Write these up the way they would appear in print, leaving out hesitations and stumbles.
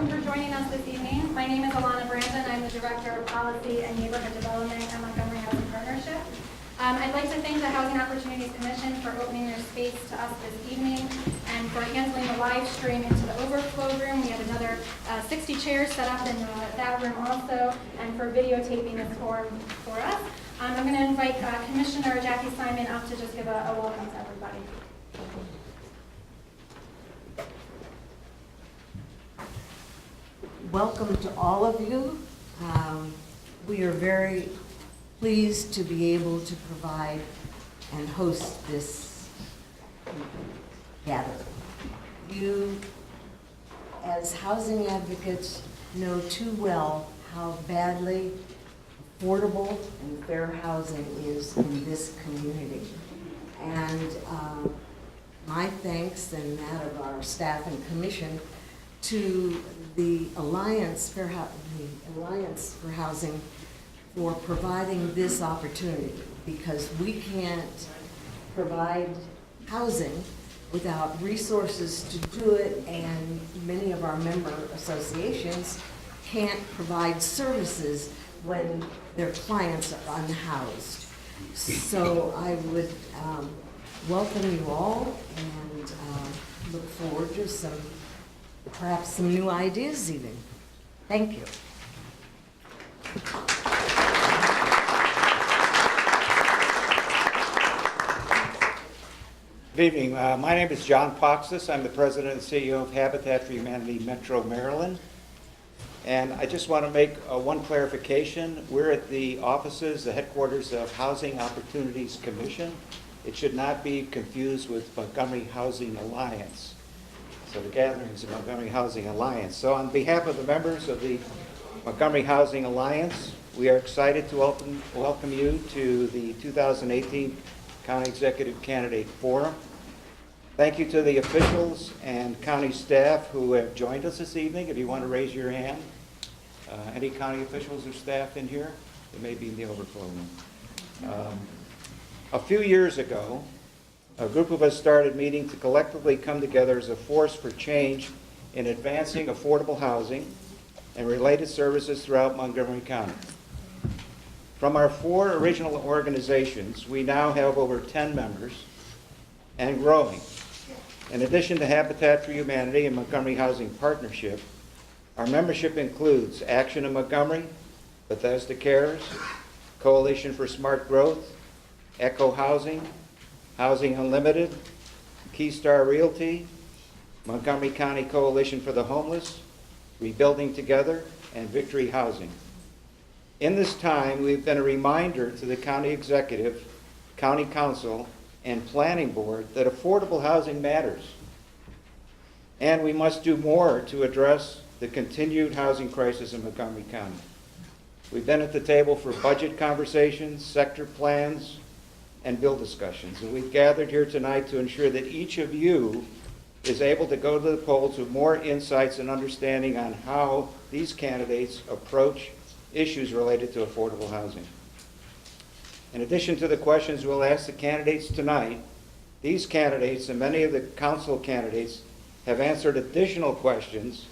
everyone for joining us this evening. My name is Alana Brandon. I'm the Director of Policy and Neighborhood Development at Montgomery Housing Partnership. I'd like to thank the Housing Opportunities Commission for opening their space to us this evening and for handling the live stream into the overflow room. We have another 60 chairs set up in that room also, and for videotaping this forum for us. I'm going to invite Commissioner Jackie Simon up to just give a welcome to everybody. Welcome to all of you. We are very pleased to be able to provide and host this gathering. You, as housing advocates, know too well how badly affordable and fair housing is in this community. And my thanks and that of our staff and commission to the Alliance for Housing for providing this opportunity, because we can't provide housing without resources to do it, and many of our member associations can't provide services when their clients are unhoused. So I would welcome you all and look forward to perhaps some new ideas even. Thank you. Good evening. My name is John Poxis. I'm the President and CEO of Habitat for Humanity Metro Maryland. And I just want to make one clarification. We're at the offices, the headquarters of Housing Opportunities Commission. It should not be confused with Montgomery Housing Alliance. So the gathering is the Montgomery Housing Alliance. So on behalf of the members of the Montgomery Housing Alliance, we are excited to welcome you to the 2018 County Executive Candidate Forum. Thank you to the officials and county staff who have joined us this evening. If you want to raise your hand. Any county officials or staff in here? They may be in the overflow room. A few years ago, a group of us started meeting to collectively come together as a force for change in advancing affordable housing and related services throughout Montgomery County. From our 4 original organizations, we now have over 10 members and growing. In addition to Habitat for Humanity and Montgomery Housing Partnership, our membership includes Action in Montgomery, Bethesda Cares, Coalition for Smart Growth, Echo Housing, Housing Unlimited, Keystar Realty, Montgomery County Coalition for the Homeless, Rebuilding Together, and Victory Housing. In this time, we've been a reminder to the county executive, county council, and planning board that affordable housing matters. And we must do more to address the continued housing crisis in Montgomery County. We've been at the table for budget conversations, sector plans, and bill discussions. And we've gathered here tonight to ensure that each of you is able to go to the polls with more insights and understanding on how these candidates approach issues related to affordable housing. In addition to the questions we'll ask the candidates tonight, these candidates and many of the council candidates have answered additional questions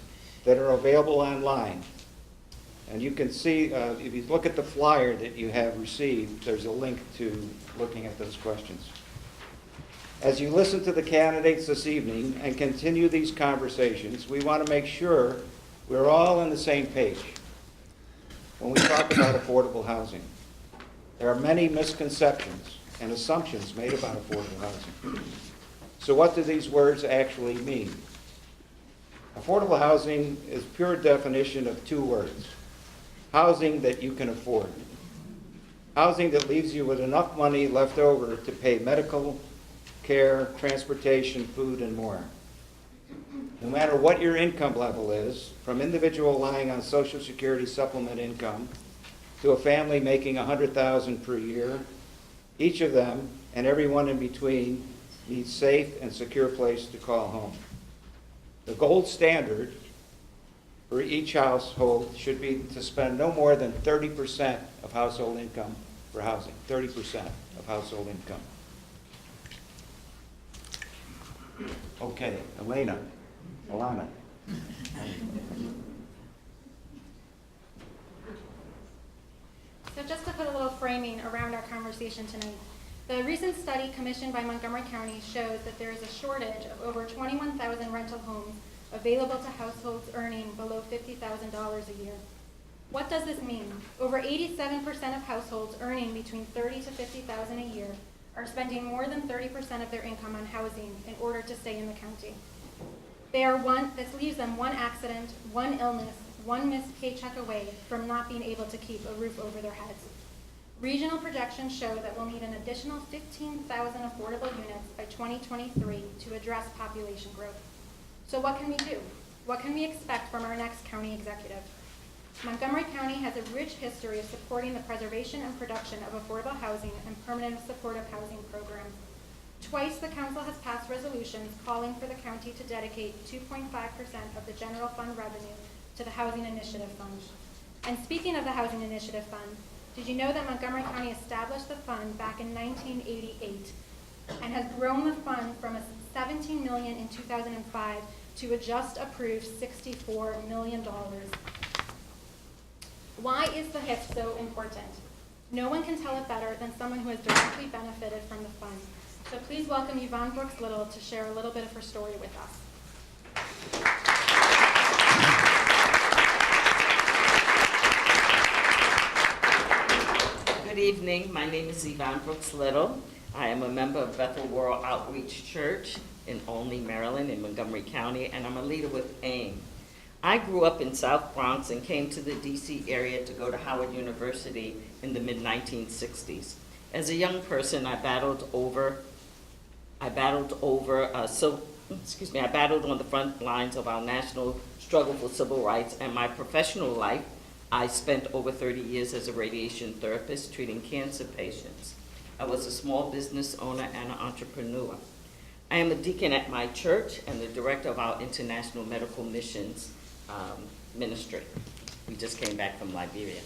that are available online. And you can see, if you look at the flyer that you have received, there's a link to looking at those questions. As you listen to the candidates this evening and continue these conversations, we want to make sure we're all on the same page when we talk about affordable housing. There are many misconceptions and assumptions made about affordable housing. So what do these words actually mean? Affordable housing is pure definition of 2 words. Housing that you can afford. Housing that leaves you with enough money left over to pay medical care, transportation, food, and more. No matter what your income level is, from individual relying on Social Security supplement income to a family making $100,000 per year, each of them and everyone in between needs a safe and secure place to call home. The gold standard for each household should be to spend no more than 30% of household income for housing, 30% of household income. Okay, Alana. framing around our conversation tonight. The recent study commissioned by Montgomery County shows that there is a shortage of over 21,000 rental homes available to households earning below $50,000 a year. What does this mean? Over 87% of households earning between $30,000 to $50,000 a year are spending more than 30% of their income on housing in order to stay in the county. This leaves them one accident, one illness, one missed paycheck away from not being able to keep a roof over their heads. Regional projections show that we'll need an additional 15,000 affordable units by 2023 to address population growth. So what can we do? What can we expect from our next county executive? Montgomery County has a rich history of supporting the preservation and production of affordable housing and permanent supportive housing programs. Twice the council has passed resolutions calling for the county to dedicate 2.5% of the general fund revenue to the Housing Initiative Fund. And speaking of the Housing Initiative Fund, did you know that Montgomery County established the fund back in 1988 and has grown the fund from $17 million in 2005 to a just approved $64 million? Why is the HIF so important? No one can tell it better than someone who has directly benefited from the fund. So please welcome Yvonne Brooks-Little to share a little bit of her story with us. Good evening. My name is Yvonne Brooks-Little. I am a member of Bethel World Outreach Church in Olney, Maryland, in Montgomery County, and I'm a leader with AIM. I grew up in South Bronx and came to the DC area to go to Howard University in the mid-1960s. As a young person, I battled on the front lines of our national struggle for civil rights, and my professional life, I spent over 30 years as a radiation therapist treating cancer patients. I was a small business owner and an entrepreneur. I am a deacon at my church and the director of our International Medical Missions ministry. We just came back from Liberia.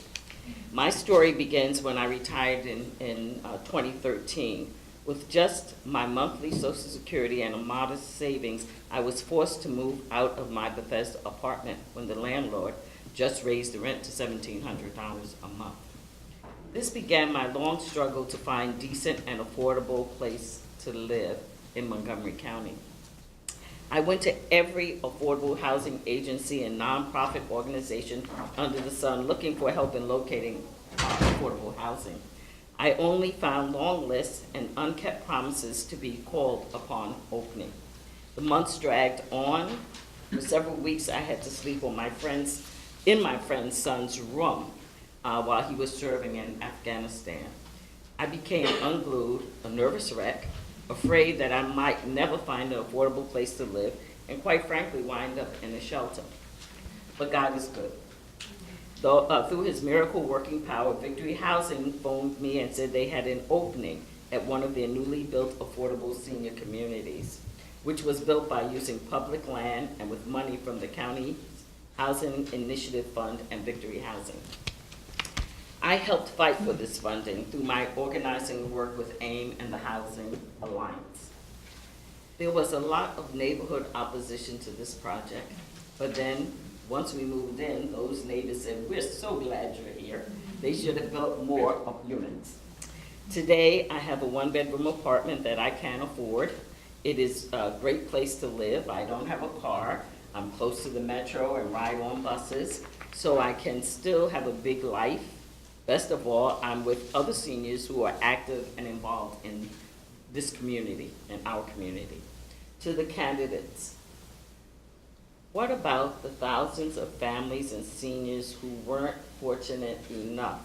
My story begins when I retired in 2013. With just my monthly Social Security and a modest savings, I was forced to move out of my Bethesda apartment when the landlord just raised the rent to $1,700 a month. This began my long struggle to find decent and affordable place to live in Montgomery County. I went to every affordable housing agency and nonprofit organization under the sun looking for help in locating affordable housing. I only found long lists and unkept promises to be called upon opening. The months dragged on. For several weeks, I had to sleep in my friend's son's room while he was serving in Afghanistan. I became unglued, a nervous wreck, afraid that I might never find an affordable place to live, and quite frankly, wind up in a shelter. But God is good. Through his miracle working power, Victory Housing phoned me and said they had an opening at one of their newly built affordable senior communities, which was built by using public land and with money from the County Housing Initiative Fund and Victory Housing. I helped fight for this funding through my organizing work with AIM and the Housing Alliance. There was a lot of neighborhood opposition to this project, but then once we moved in, those neighbors said, "We're so glad you're here. They should have built more of units." Today, I have a one-bedroom apartment that I can afford. It is a great place to live. I don't have a car. I'm close to the metro and ride on buses, so I can still have a big life. Best of all, I'm with other seniors who are active and involved in this community, in our community. To the candidates, what about the thousands of families and seniors who weren't fortunate enough,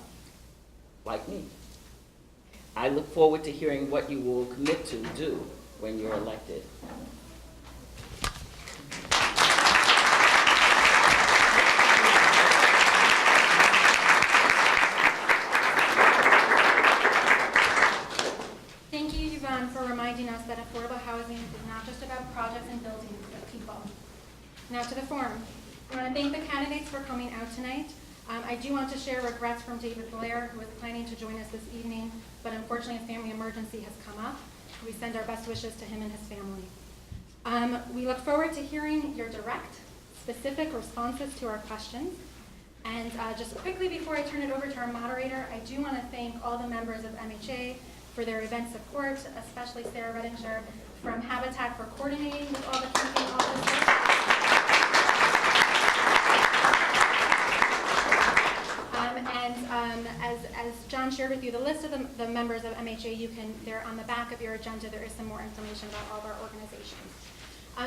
like me? I look forward to hearing what you will commit to do when you're elected. Thank you, Yvonne, for reminding us that affordable housing is not just about projects and buildings, but people. Now to the forum. I want to thank the candidates for coming out tonight. I do want to share regrets from David Blair, who was planning to join us this evening, but unfortunately a family emergency has come up. We send our best wishes to him and his family. We look forward to hearing your direct, specific responses to our questions. And just quickly before I turn it over to our moderator, I do want to thank all the members of MHA for their event support, especially Sarah Redinger from Habitat for coordinating with all the campaign officers. As John shared with you, the list of the members of MHA, they're on the back of your agenda. There is some more information about all of our organizations.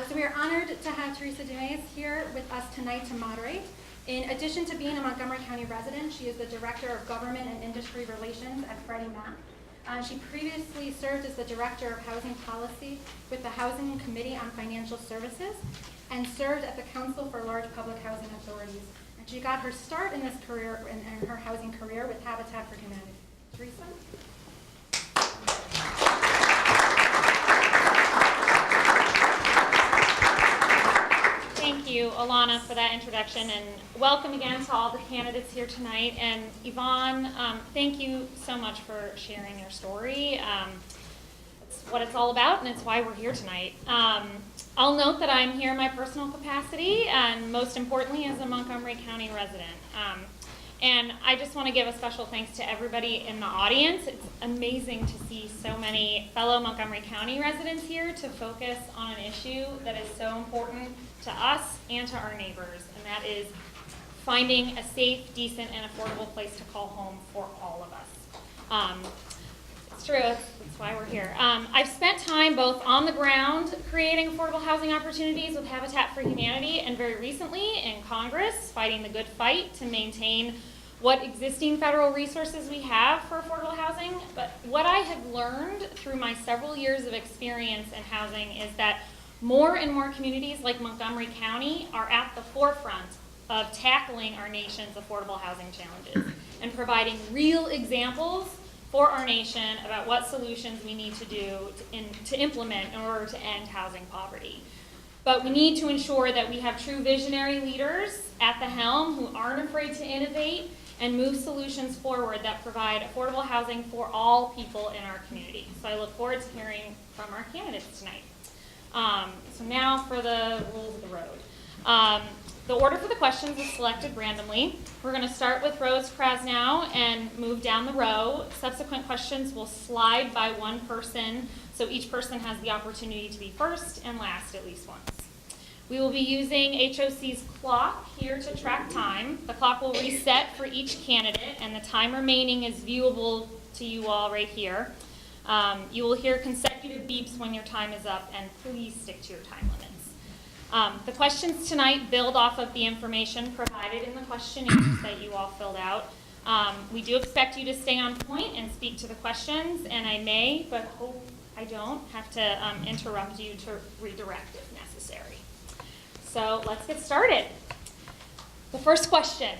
So we are honored to have Teresa Dumas here with us tonight to moderate. In addition to being a Montgomery County resident, she is the Director of Government and Industry Relations at Freddie Mac. She previously served as the Director of Housing Policy with the Housing Committee on Financial Services and served at the Council for Large Public Housing Authorities. And she got her start in this career, in her housing career, with Habitat for Humanity. Teresa? Thank you, Alana, for that introduction, and welcome again to all the candidates here tonight. And Yvonne, thank you so much for sharing your story. It's what it's all about, and it's why we're here tonight. I'll note that I'm here in my personal capacity, and most importantly, as a Montgomery County resident. And I just want to give a special thanks to everybody in the audience. It's amazing to see so many fellow Montgomery County residents here to focus on an issue that is so important to us and to our neighbors, and that is finding a safe, decent, and affordable place to call home for all of us. It's true, that's why we're here. I've spent time both on the ground creating affordable housing opportunities with Habitat for Humanity, and very recently in Congress fighting the good fight to maintain what existing federal resources we have for affordable housing. But what I have learned through my several years of experience in housing is that more and more communities like Montgomery County are at the forefront of tackling our nation's affordable housing challenges and providing real examples for our nation about what solutions we need to do to implement in order to end housing poverty. But we need to ensure that we have true visionary leaders at the helm who aren't afraid to innovate and move solutions forward that provide affordable housing for all people in our community. So I look forward to hearing from our candidates tonight. So now for the rules of the road. The order for the questions is selected randomly. We're going to start with Rose Krasnow and move down the row. Subsequent questions will slide by one person, so each person has the opportunity to be first and last at least once. We will be using HOC's clock here to track time. The clock will reset for each candidate, and the time remaining is viewable to you all right here. You will hear consecutive beeps when your time is up, and please stick to your time limits. The questions tonight build off of the information provided in the questionnaires that you all filled out. We do expect you to stay on point and speak to the questions, and I may, but hope I don't, have to interrupt you to redirect if necessary. So let's get started. The first question.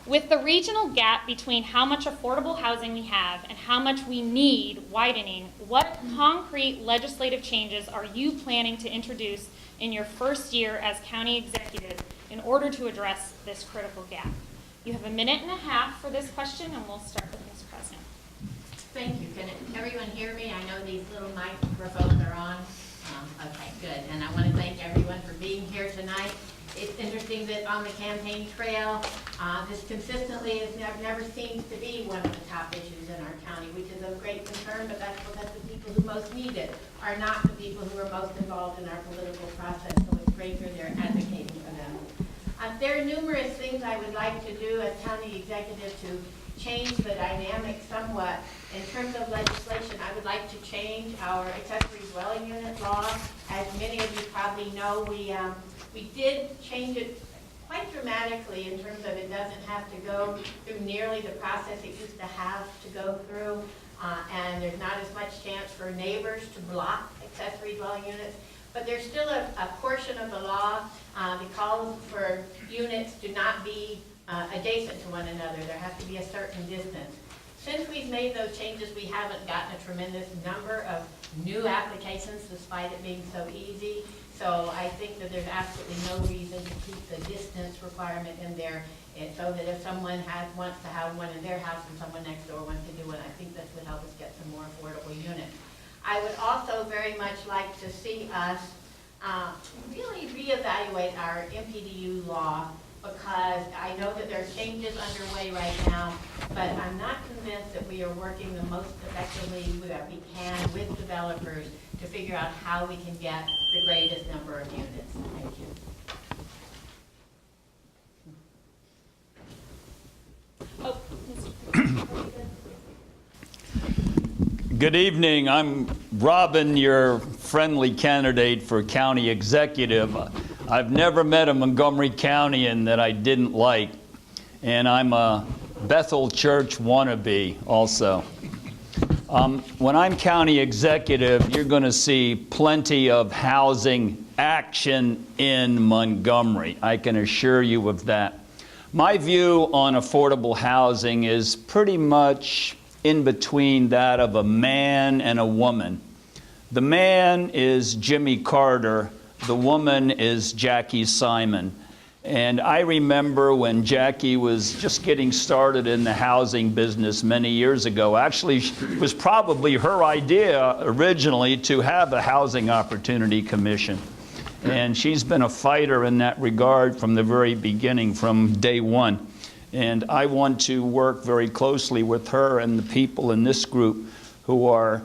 With the regional gap between how much affordable housing we have and how much we need widening, what concrete legislative changes are you planning to introduce in your first year as county executive in order to address this critical gap? You have a minute and a half for this question, and we'll start with Ms. Krasnow. Thank you. Can everyone hear me? I know these little microphones are on. Okay, good. And I want to thank everyone for being here tonight. It's interesting that on the campaign trail, this consistently never seems to be one of the top issues in our county, which is of great concern, but that's because the people who most need it are not the people who are most involved in our political process, so it's great you're there advocating for them. There are numerous things I would like to do as county executive to change the dynamic somewhat. In terms of legislation, I would like to change our accessory dwelling unit law. As many of you probably know, we did change it quite dramatically in terms of it doesn't have to go through nearly the process it used to have to go through, and there's not as much chance for neighbors to block accessory dwelling units. But there's still a portion of the law that calls for units to not be adjacent to one another. There has to be a certain distance. Since we've made those changes, we haven't gotten a tremendous number of new applications despite it being so easy. So I think that there's absolutely no reason to keep the distance requirement in there, and so that if someone wants to have one in their house and someone next door wants to do one, I think this would help us get some more affordable units. I would also very much like to see us really reevaluate our MPDU law because I know that there are changes underway right now, but I'm not convinced that we are working the most effectively that we can with developers to figure out how we can get the greatest number of units. Thank you. Oh, Good evening. I'm Robin, your friendly candidate for county executive. I've never met a Montgomery Countyan that I didn't like, and I'm a Bethel Church wannabe also. When I'm county executive, you're going to see plenty of housing action in Montgomery. I can assure you of that. My view on affordable housing is pretty much in between that of a man and a woman. The man is Jimmy Carter, the woman is Jackie Simon. And I remember when Jackie was just getting started in the housing business many years ago. Actually, it was probably her idea originally to have a Housing Opportunity Commission. And she's been a fighter in that regard from the very beginning, from day one. And I want to work very closely with her and the people in this group who are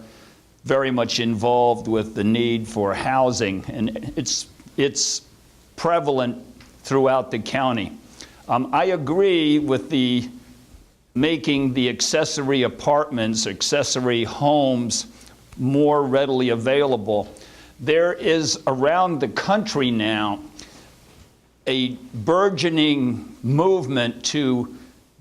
very much involved with the need for housing. And it's prevalent throughout the county. I agree with the making the accessory apartments, accessory homes more readily available. There is around the country now a burgeoning movement to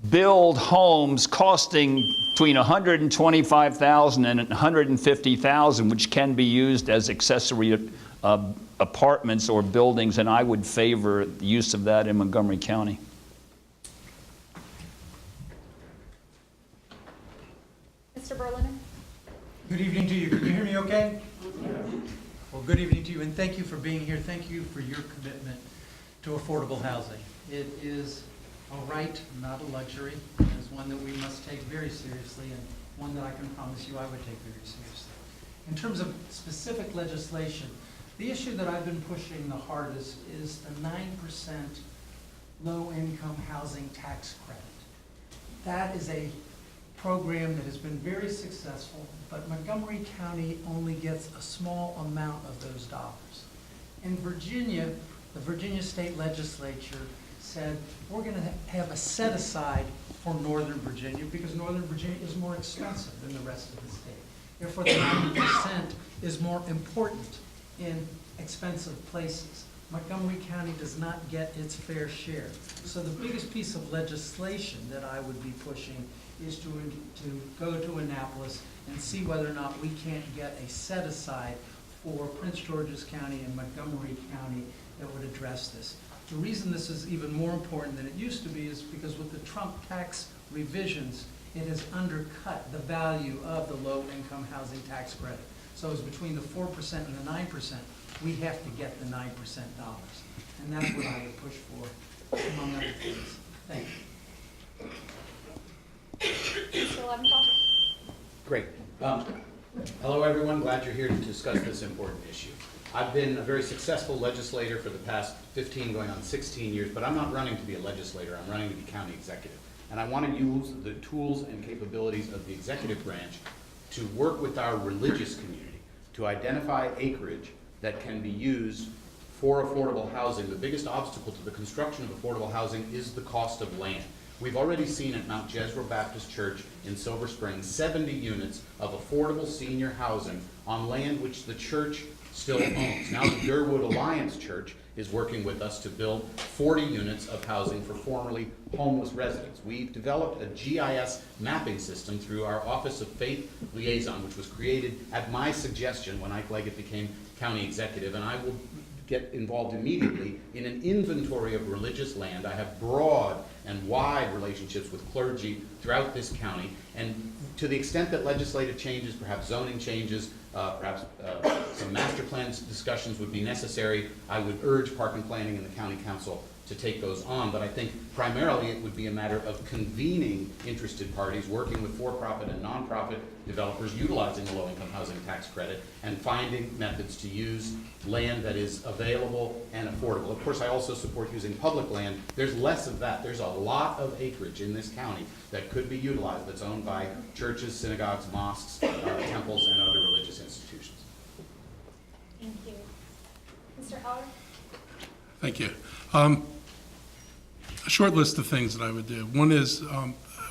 build homes costing between $125,000 and $150,000, which can be used as accessory apartments or buildings, and I would favor the use of that in Montgomery County. Mr. Berliner? Good evening to you. Can you hear me okay? Well, good evening to you, and thank you for being here. Thank you for your commitment to affordable housing. It is a right, not a luxury. It is one that we must take very seriously, and one that I can promise you I would take very seriously. In terms of specific legislation, the issue that I've been pushing the hardest is the 9% low-income housing tax credit. That is a program that has been very successful, but Montgomery County only gets a small amount of those dollars. In Virginia, the Virginia State Legislature said, we're going to have a set-aside for Northern Virginia because Northern Virginia is more expensive than the rest of the state. Therefore, the 90% is more important in expensive places. Montgomery County does not get its fair share. So the biggest piece of legislation that I would be pushing is to go to Annapolis and see whether or not we can't get a set-aside for Prince George's County and Montgomery County that would address this. The reason this is even more important than it used to be is because with the Trump tax revisions, it has undercut the value of the low-income housing tax credit. So it's between the 4% and the 9%, we have to get the 9% dollars. And that's what I would push for, among other things. Thank you. Mr. Leventhal? Great. Hello, everyone. Glad you're here to discuss this important issue. I've been a very successful legislator for the past 15, going on 16 years, but I'm not running to be a legislator. I'm running to be county executive. And I want to use the tools and capabilities of the executive branch to work with our religious community to identify acreage that can be used for affordable housing. The biggest obstacle to the construction of affordable housing is the cost of land. We've already seen at Mount Jezreel Baptist Church in Silver Spring 70 units of affordable senior housing on land which the church still owns. Now the Durwood Alliance Church is working with us to build 40 units of housing for formerly homeless residents. We've developed a GIS mapping system through our Office of Faith Liaison, which was created at my suggestion when Ike Leggett became county executive, and I will get involved immediately in an inventory of religious land. I have broad and wide relationships with clergy throughout this county, and to the extent that legislative changes, perhaps zoning changes, Perhaps some master plans discussions would be necessary. I would urge Park and Planning and the County Council to take those on, but I think primarily it would be a matter of convening interested parties, working with for-profit and nonprofit developers utilizing the low-income housing tax credit, and finding methods to use land that is available and affordable. Of course, I also support using public land. There's less of that. There's a lot of acreage in this county that could be utilized that's owned by churches, synagogues, mosques, temples, and other religious institutions. Thank you. Mr. Eller? Thank you. A short list of things that I would do. One is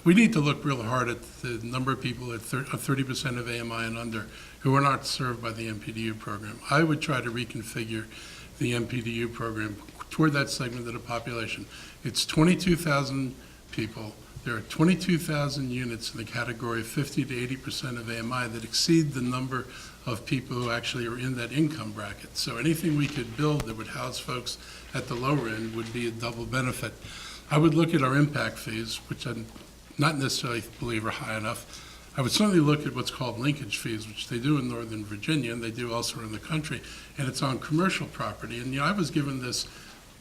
we need to look real hard at the number of people at 30% of AMI and under who are not served by the MPDU program. I would try to reconfigure the MPDU program toward that segment of the population. It's 22,000 people. There are 22,000 units in the category of 50 to 80% of AMI that exceed the number of people who actually are in that income bracket. So anything we could build that would house folks at the lower end would be a double benefit. I would look at our impact fees, which I not necessarily believe are high enough. I would certainly look at what's called linkage fees, which they do in Northern Virginia and they do elsewhere in the country, and it's on commercial property. And I was given this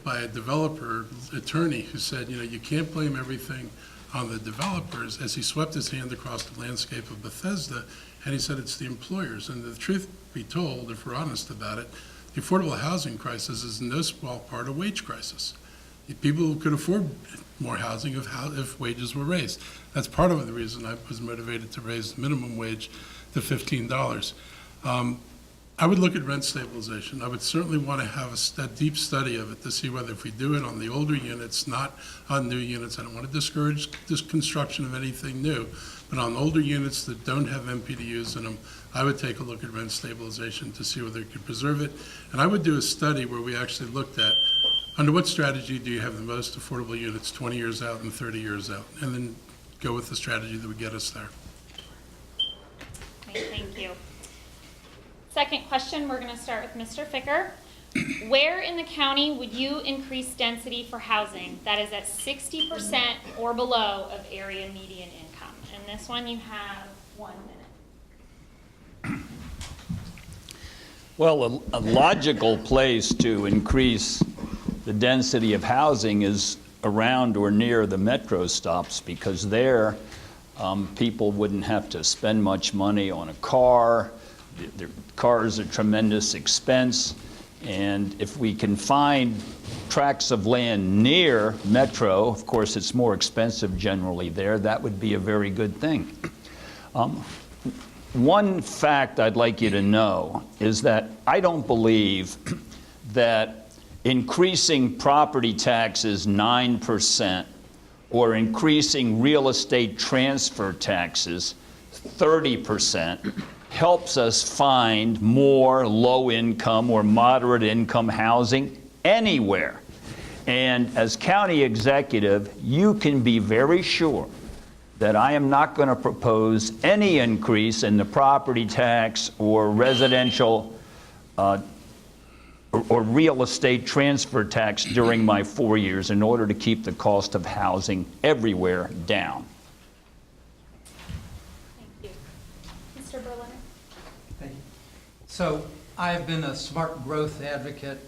by a developer attorney who said, you can't blame everything on the developers, as he swept his hand across the landscape of Bethesda, and he said it's the employers. And the truth be told, if we're honest about it, the affordable housing crisis is in no small part a wage crisis. People could afford more housing if wages were raised. That's part of the reason I was motivated to raise the minimum wage to $15. I would look at rent stabilization. I would certainly want to have a deep study of it to see whether if we do it on the older units, not on new units. I don't want to discourage this construction of anything new, but on older units that don't have MPDUs in them, I would take a look at rent stabilization to see whether it could preserve it. And I would do a study where we actually looked at under what strategy do you have the most affordable units 20 years out and 30 years out, and then go with the strategy that would get us there. Okay, thank you. Second question, we're going to start with Mr. Ficker. Where in the county would you increase density for housing that is at 60% or below of area median income? And this one you have 1 minute. Well, a logical place to increase the density of housing is around or near the metro stops, because there people wouldn't have to spend much money on a car. The car is a tremendous expense, and if we can find tracts of land near metro, of course it's more expensive generally there, that would be a very good thing. One fact I'd like you to know is that I don't believe that increasing property taxes 9% or increasing real estate transfer taxes 30% helps us find more low-income or moderate-income housing anywhere. And as county executive, you can be very sure that I am not going to propose any increase in the property tax or residential or real estate transfer tax during my 4 years in order to keep the cost of housing everywhere down. Thank you. Mr. Berliner? Thank you. So I've been a smart growth advocate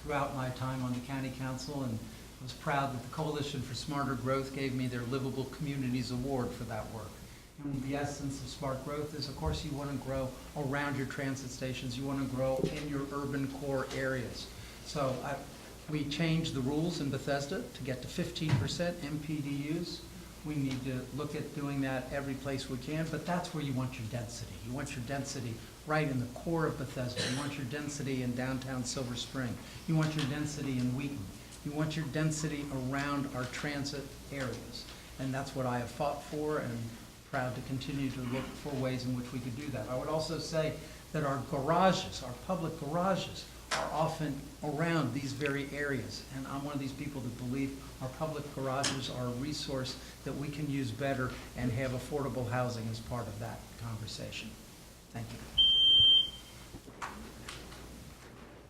throughout my time on the county council, and I was proud that the Coalition for Smarter Growth gave me their Livable Communities Award for that work. And the essence of smart growth is, of course, you want to grow around your transit stations. You want to grow in your urban core areas. So we changed the rules in Bethesda to get to 15% MPDUs. We need to look at doing that every place we can, but that's where you want your density. You want your density right in the core of Bethesda. You want your density in downtown Silver Spring. You want your density in Wheaton. You want your density around our transit areas. And that's what I have fought for, and proud to continue to look for ways in which we could do that. I would also say that our garages, our public garages, are often around these very areas. And I'm one of these people that believe our public garages are a resource that we can use better and have affordable housing as part of that conversation. Thank you.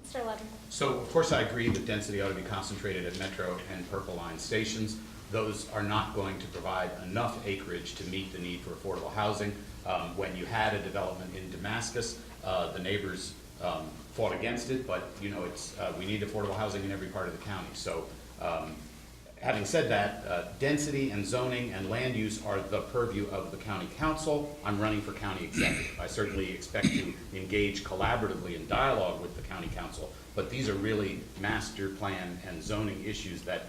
Mr. Levin? So, of course, I agree that density ought to be concentrated at Metro and Purple Line stations. Those are not going to provide enough acreage to meet the need for affordable housing. When you had a development in Damascus, The neighbors fought against it, but you know, we need affordable housing in every part of the county. So having said that, density and zoning and land use are the purview of the county council. I'm running for county executive. I certainly expect to engage collaboratively in dialogue with the county council, but these are really master plan and zoning issues that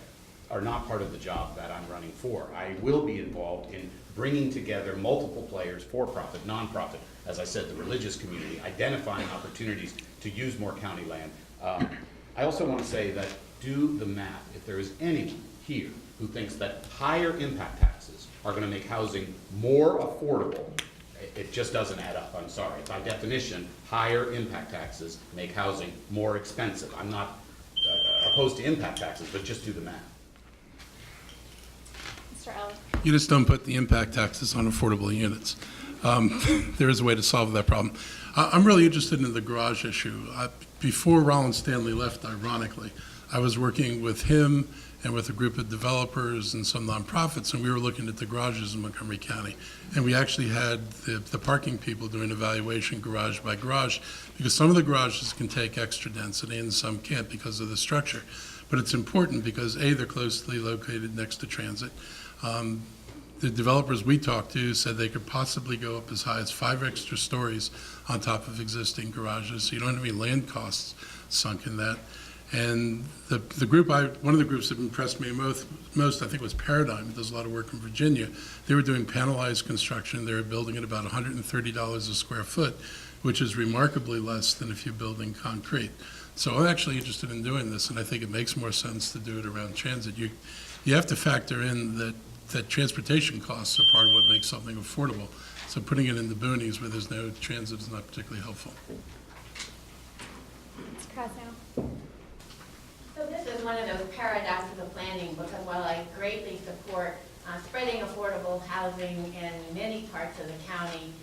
are not part of the job that I'm running for. I will be involved in bringing together multiple players, for-profit, non-profit, as I said, the religious community, identifying opportunities to use more county land. I also want to say that do the math. If there is anyone here who thinks that higher impact taxes are going to make housing more affordable, it just doesn't add up. I'm sorry. By definition, higher impact taxes make housing more expensive. I'm not opposed to impact taxes, but just do the math. Mr. Ellis? You just don't put the impact taxes on affordable units. There is a way to solve that problem. I'm really interested in the garage issue. Before Rollins Stanley left, ironically, I was working with him and with a group of developers and some nonprofits, and we were looking at the garages in Montgomery County. And we actually had the parking people do an evaluation garage by garage, because some of the garages can take extra density and some can't because of the structure. But it's important because A, they're closely located next to transit. The developers we talked to said they could possibly go up as high as 5 extra stories on top of existing garages, so you don't have any land costs sunk in that. And the group, one of the groups that impressed me most, I think, was Paradigm. It does a lot of work in Virginia. They were doing panelized construction. They were building at about $130 a square foot, which is remarkably less than if you're building concrete. So I'm actually interested in doing this, and I think it makes more sense to do it around transit. You have to factor in that transportation costs are part of what makes something affordable. So putting it in the boonies where there's no transit is not particularly helpful. Mr. Krasnow? So this is one of those paradoxes of planning, because while I greatly support spreading affordable housing in many parts of the county,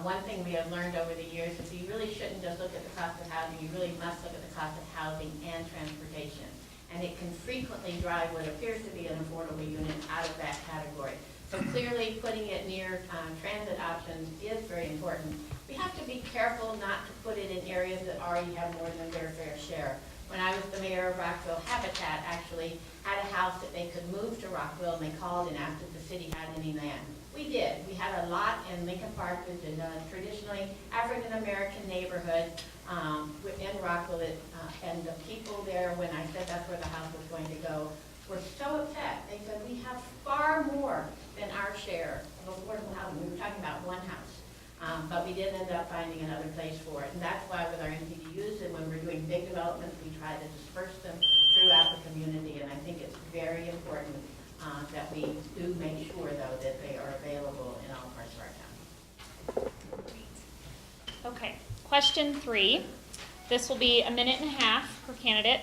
one thing we have learned over the years is you really shouldn't just look at the cost of housing, you really must look at the cost of housing and transportation. And it can frequently drive what appears to be an affordable unit out of that category. So clearly putting it near transit options is very important. We have to be careful not to put it in areas that already have more than their fair share. When I was the mayor of Rockville, Habitat actually had a house that they could move to Rockville, and they called and asked if the city had any land. We did. We had a lot in Lincoln Park, which is a traditionally African-American neighborhood in Rockville, and the people there, when I said that's where the house was going to go, were so upset. They said, we have far more than our share of affordable housing. We were talking about one house. But we did end up finding another place for it. And that's why with our NPDUs and when we're doing big developments, we try to disperse them throughout the community. And I think it's very important that we do make sure, though, that they are available in all parts of our county. Okay, question 3. This will be 1.5 minutes per candidate.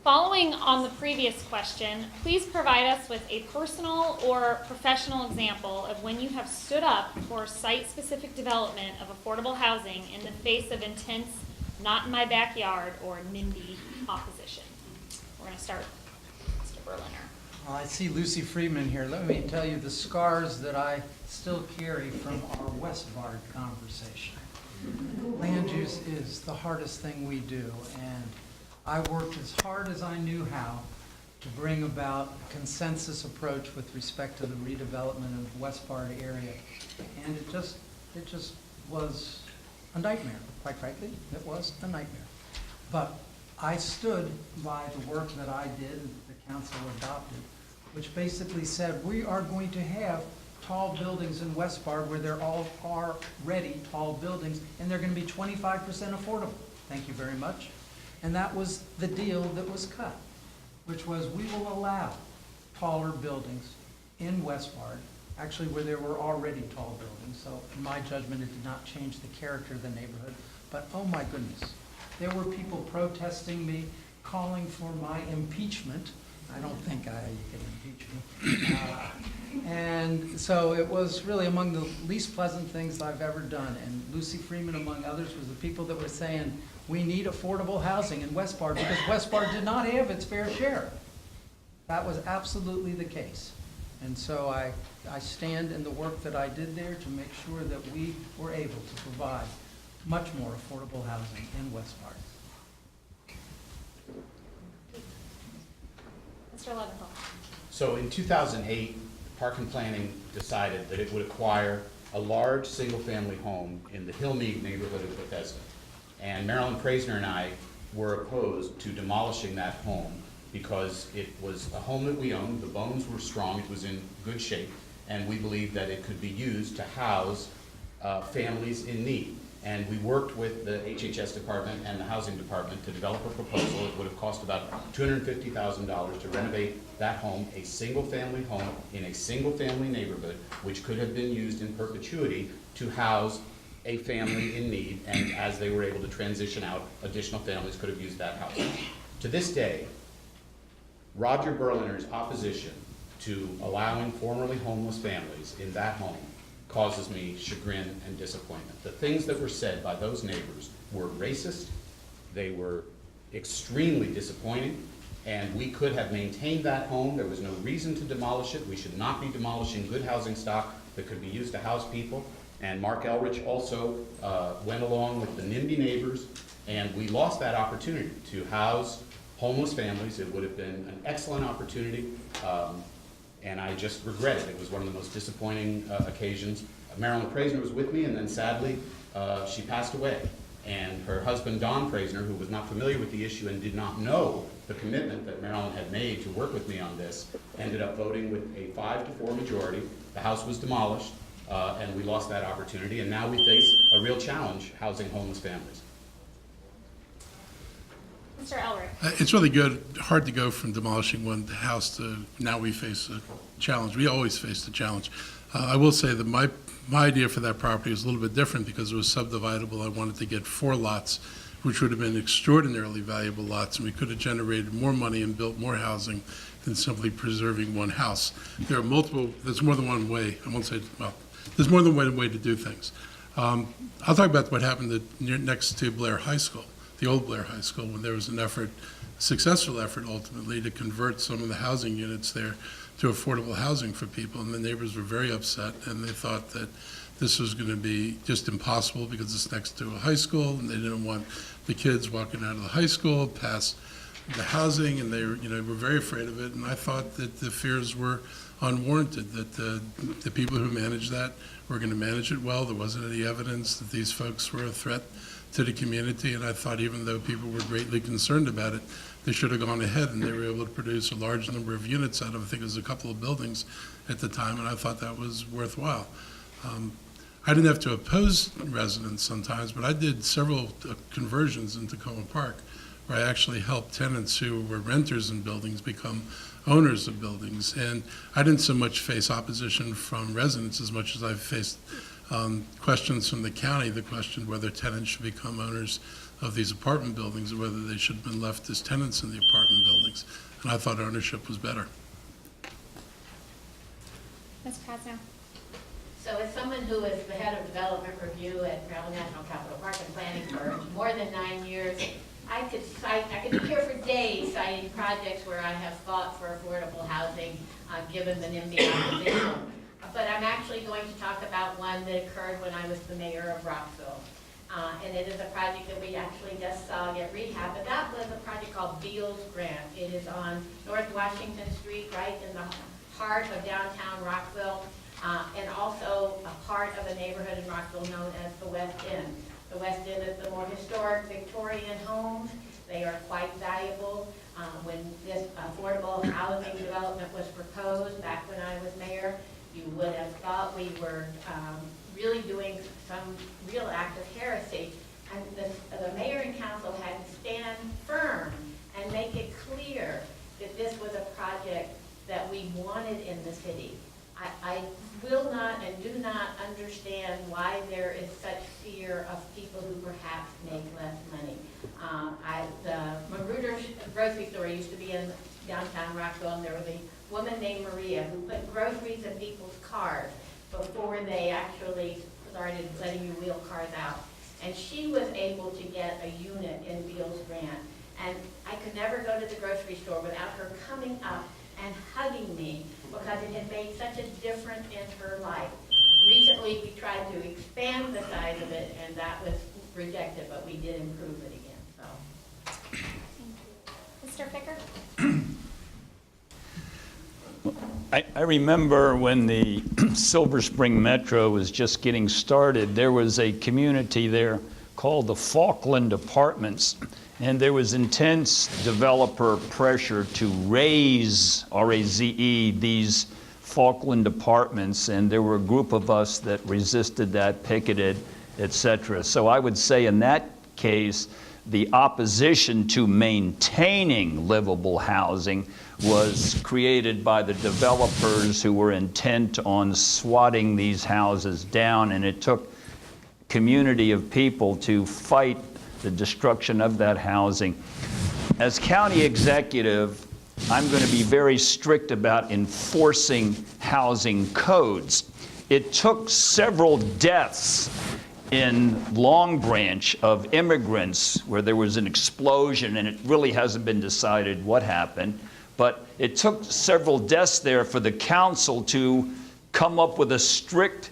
Following on the previous question, please provide us with a personal or professional example of when you have stood up for site-specific development of affordable housing in the face of intense, not in my backyard, or NIMBY opposition. We're going to start with Mr. Berliner. I see Lucy Friedman here. Let me tell you the scars that I still carry from our Westbard conversation. Land use is the hardest thing we do, and I worked as hard as I knew how to bring about a consensus approach with respect to the redevelopment of the Westbard area. And it just was a nightmare, quite frankly. It was a nightmare. But I stood by the work that I did and the council adopted, which basically said we are going to have tall buildings in Westbard where there all are already tall buildings, and they're going to be 25% affordable. Thank you very much. And that was the deal that was cut, which was we will allow taller buildings in Westbard, actually where there were already tall buildings. So in my judgment, it did not change the character of the neighborhood. But oh my goodness, there were people protesting me, calling for my impeachment. I don't think you can impeach me. And so it was really among the least pleasant things I've ever done. And Lucy Freeman, among others, was the people that were saying, we need affordable housing in Westbard because Westbard did not have its fair share. That was absolutely the case. And so I stand in the work that I did there to make sure that we were able to provide much more affordable housing in West Park. Mr. Leventhal. So in 2008, Park and Planning decided that it would acquire a large single-family home in the Hillmead neighborhood of Bethesda. And Marilyn Praisner and I were opposed to demolishing that home because it was a home that we owned, the bones were strong, it was in good shape, and we believed that it could be used to house families in need. And we worked with the HHS department and the housing department to develop a proposal. It would have cost about $250,000 to renovate that home, a single-family home in a single-family neighborhood, which could have been used in perpetuity to house a family in need, and as they were able to transition out, additional families could have used that house. To this day, Roger Berliner's opposition to allowing formerly homeless families in that home causes me chagrin and disappointment. The things that were said by those neighbors were racist, they were extremely disappointing, and we could have maintained that home. There was no reason to demolish it. We should not be demolishing good housing stock that could be used to house people. And Mark Elrich also went along with the NIMBY neighbors, and we lost that opportunity to house homeless families. It would have been an excellent opportunity, and I just regret it. It was one of the most disappointing occasions. Marilyn Praisner was with me, and then sadly, she passed away. And her husband, Don Praisner, who was not familiar with the issue and did not know the commitment that Marilyn had made to work with me on this, ended up voting with a 5-4 majority. The house was demolished, and we lost that opportunity, and now we face a real challenge housing homeless families. Mr. Elrick. It's really hard to go from demolishing one house to now we face a challenge. We always face the challenge. I will say that my idea for that property was a little bit different because it was subdividable. I wanted to get 4 lots, which would have been extraordinarily valuable lots, and we could have generated more money and built more housing than simply preserving one house. There's more than one way. I won't say, well, there's more than one way to do things. I'll talk about what happened next to Blair High School, the old Blair High School, when there was an effort, a successful effort ultimately, to convert some of the housing units there to affordable housing for people. And the neighbors were very upset, and they thought that this was going to be just impossible because it's next to a high school, and they didn't want the kids walking out of the high school past the housing, and they were very afraid of it. And I thought that the fears were unwarranted, that the people who managed that were going to manage it well. There wasn't any evidence that these folks were a threat to the community, and I thought even though people were greatly concerned about it, they should have gone ahead, and they were able to produce a large number of units out of, I think it was a couple of buildings at the time, and I thought that was worthwhile. I didn't have to oppose residents sometimes, but I did several conversions in Tacoma Park, where I actually helped tenants who were renters in buildings become owners of buildings. And I didn't so much face opposition from residents as much as I faced questions from the county that questioned whether tenants should become owners of these apartment buildings or whether they should have been left as tenants in the apartment buildings. And I thought ownership was better. Ms. Krasnow. So as someone who is the head of development review at Maryland National Capital Park and Planning for more than 9 years, I could be here for days citing projects where I have fought for affordable housing, given the NIMBY opposition. But I'm actually going to talk about one that occurred when I was the mayor of Rockville. And it is a project that we actually just saw get rehab, but that was a project called Beals Grant. It is on North Washington Street, right in the heart of downtown Rockville, and also a part of a neighborhood in Rockville known as the West End. The West End is the more historic Victorian homes. They are quite valuable. When this affordable housing development was proposed back when I was mayor, you would have thought we were really doing some real act of heresy. And the mayor and council had to stand firm and make it clear that this was a project that we wanted in the city. I will not and do not understand why there is such fear of people who perhaps make less money. The Magruder's grocery store used to be in downtown Rockville, and there was a woman named Maria who put groceries in people's cars before they actually started letting you wheel cars out. And she was able to get a unit in Beals Grant. And I could never go to the grocery store without her coming up and hugging me because it had made such a difference in her life. Recently, we tried to expand the size of it, and that was reject it, but we did improve it again, so. Mr. Ficker? I remember when the Silver Spring Metro was just getting started, there was a community there called the Falkland Apartments, and there was intense developer pressure to raze, R-A-Z-E, these Falkland Apartments, and there were a group of us that resisted that, picketed, etc. So I would say in that case, the opposition to maintaining livable housing was created by the developers who were intent on swatting these houses down, and it took a community of people to fight the destruction of that housing. As county executive, I'm going to be very strict about enforcing housing codes. It took several deaths in Long Branch of immigrants where there was an explosion, and it really hasn't been decided what happened. But it took several deaths there for the council to come up with a strict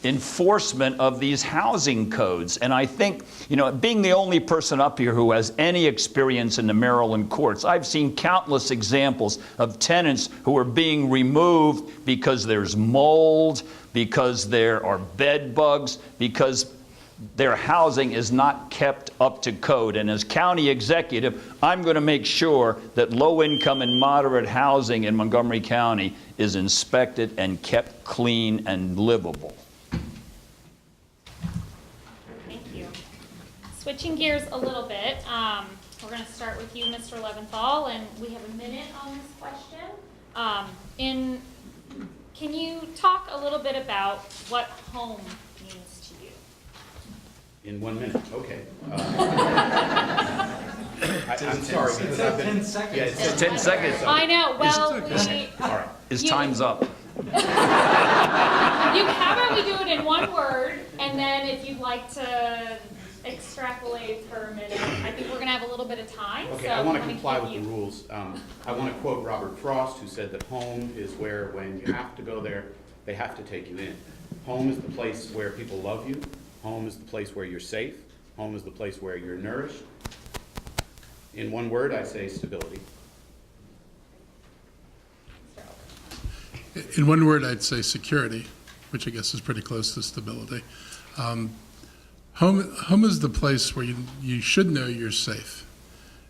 enforcement of these housing codes. And I think, you know, being the only person up here who has any experience in the Maryland courts, I've seen countless examples of tenants who are being removed because there's mold, because there are bed bugs, because their housing is not kept up to code. And as county executive, I'm going to make sure that low-income and moderate housing in Montgomery County is inspected and kept clean and livable. Thank you. Switching gears a little bit, we're going to start with you, Mr. Leventhal, and we have a minute on this question. Can you talk a little bit about what home means to you? In 1 minute, okay. I'm sorry, because I've been... 10 seconds. Yeah, it said 10 seconds. I know, well, All right. His You- time's up. how about we do it in one word, and then if you'd like to extrapolate for a minute, I think we're going to have a little bit of time. Okay, so I want to I'm gonna comply give with the you- rules. I want to quote Robert Frost, who said that home is where, when you have to go there, they have to take you in. Home is the place where people love you. Home is the place where you're safe. Home is the place where you're nourished. In one word, I say stability. In one word, I'd say security, which I guess is pretty close to stability. Home is the place where you should know you're safe.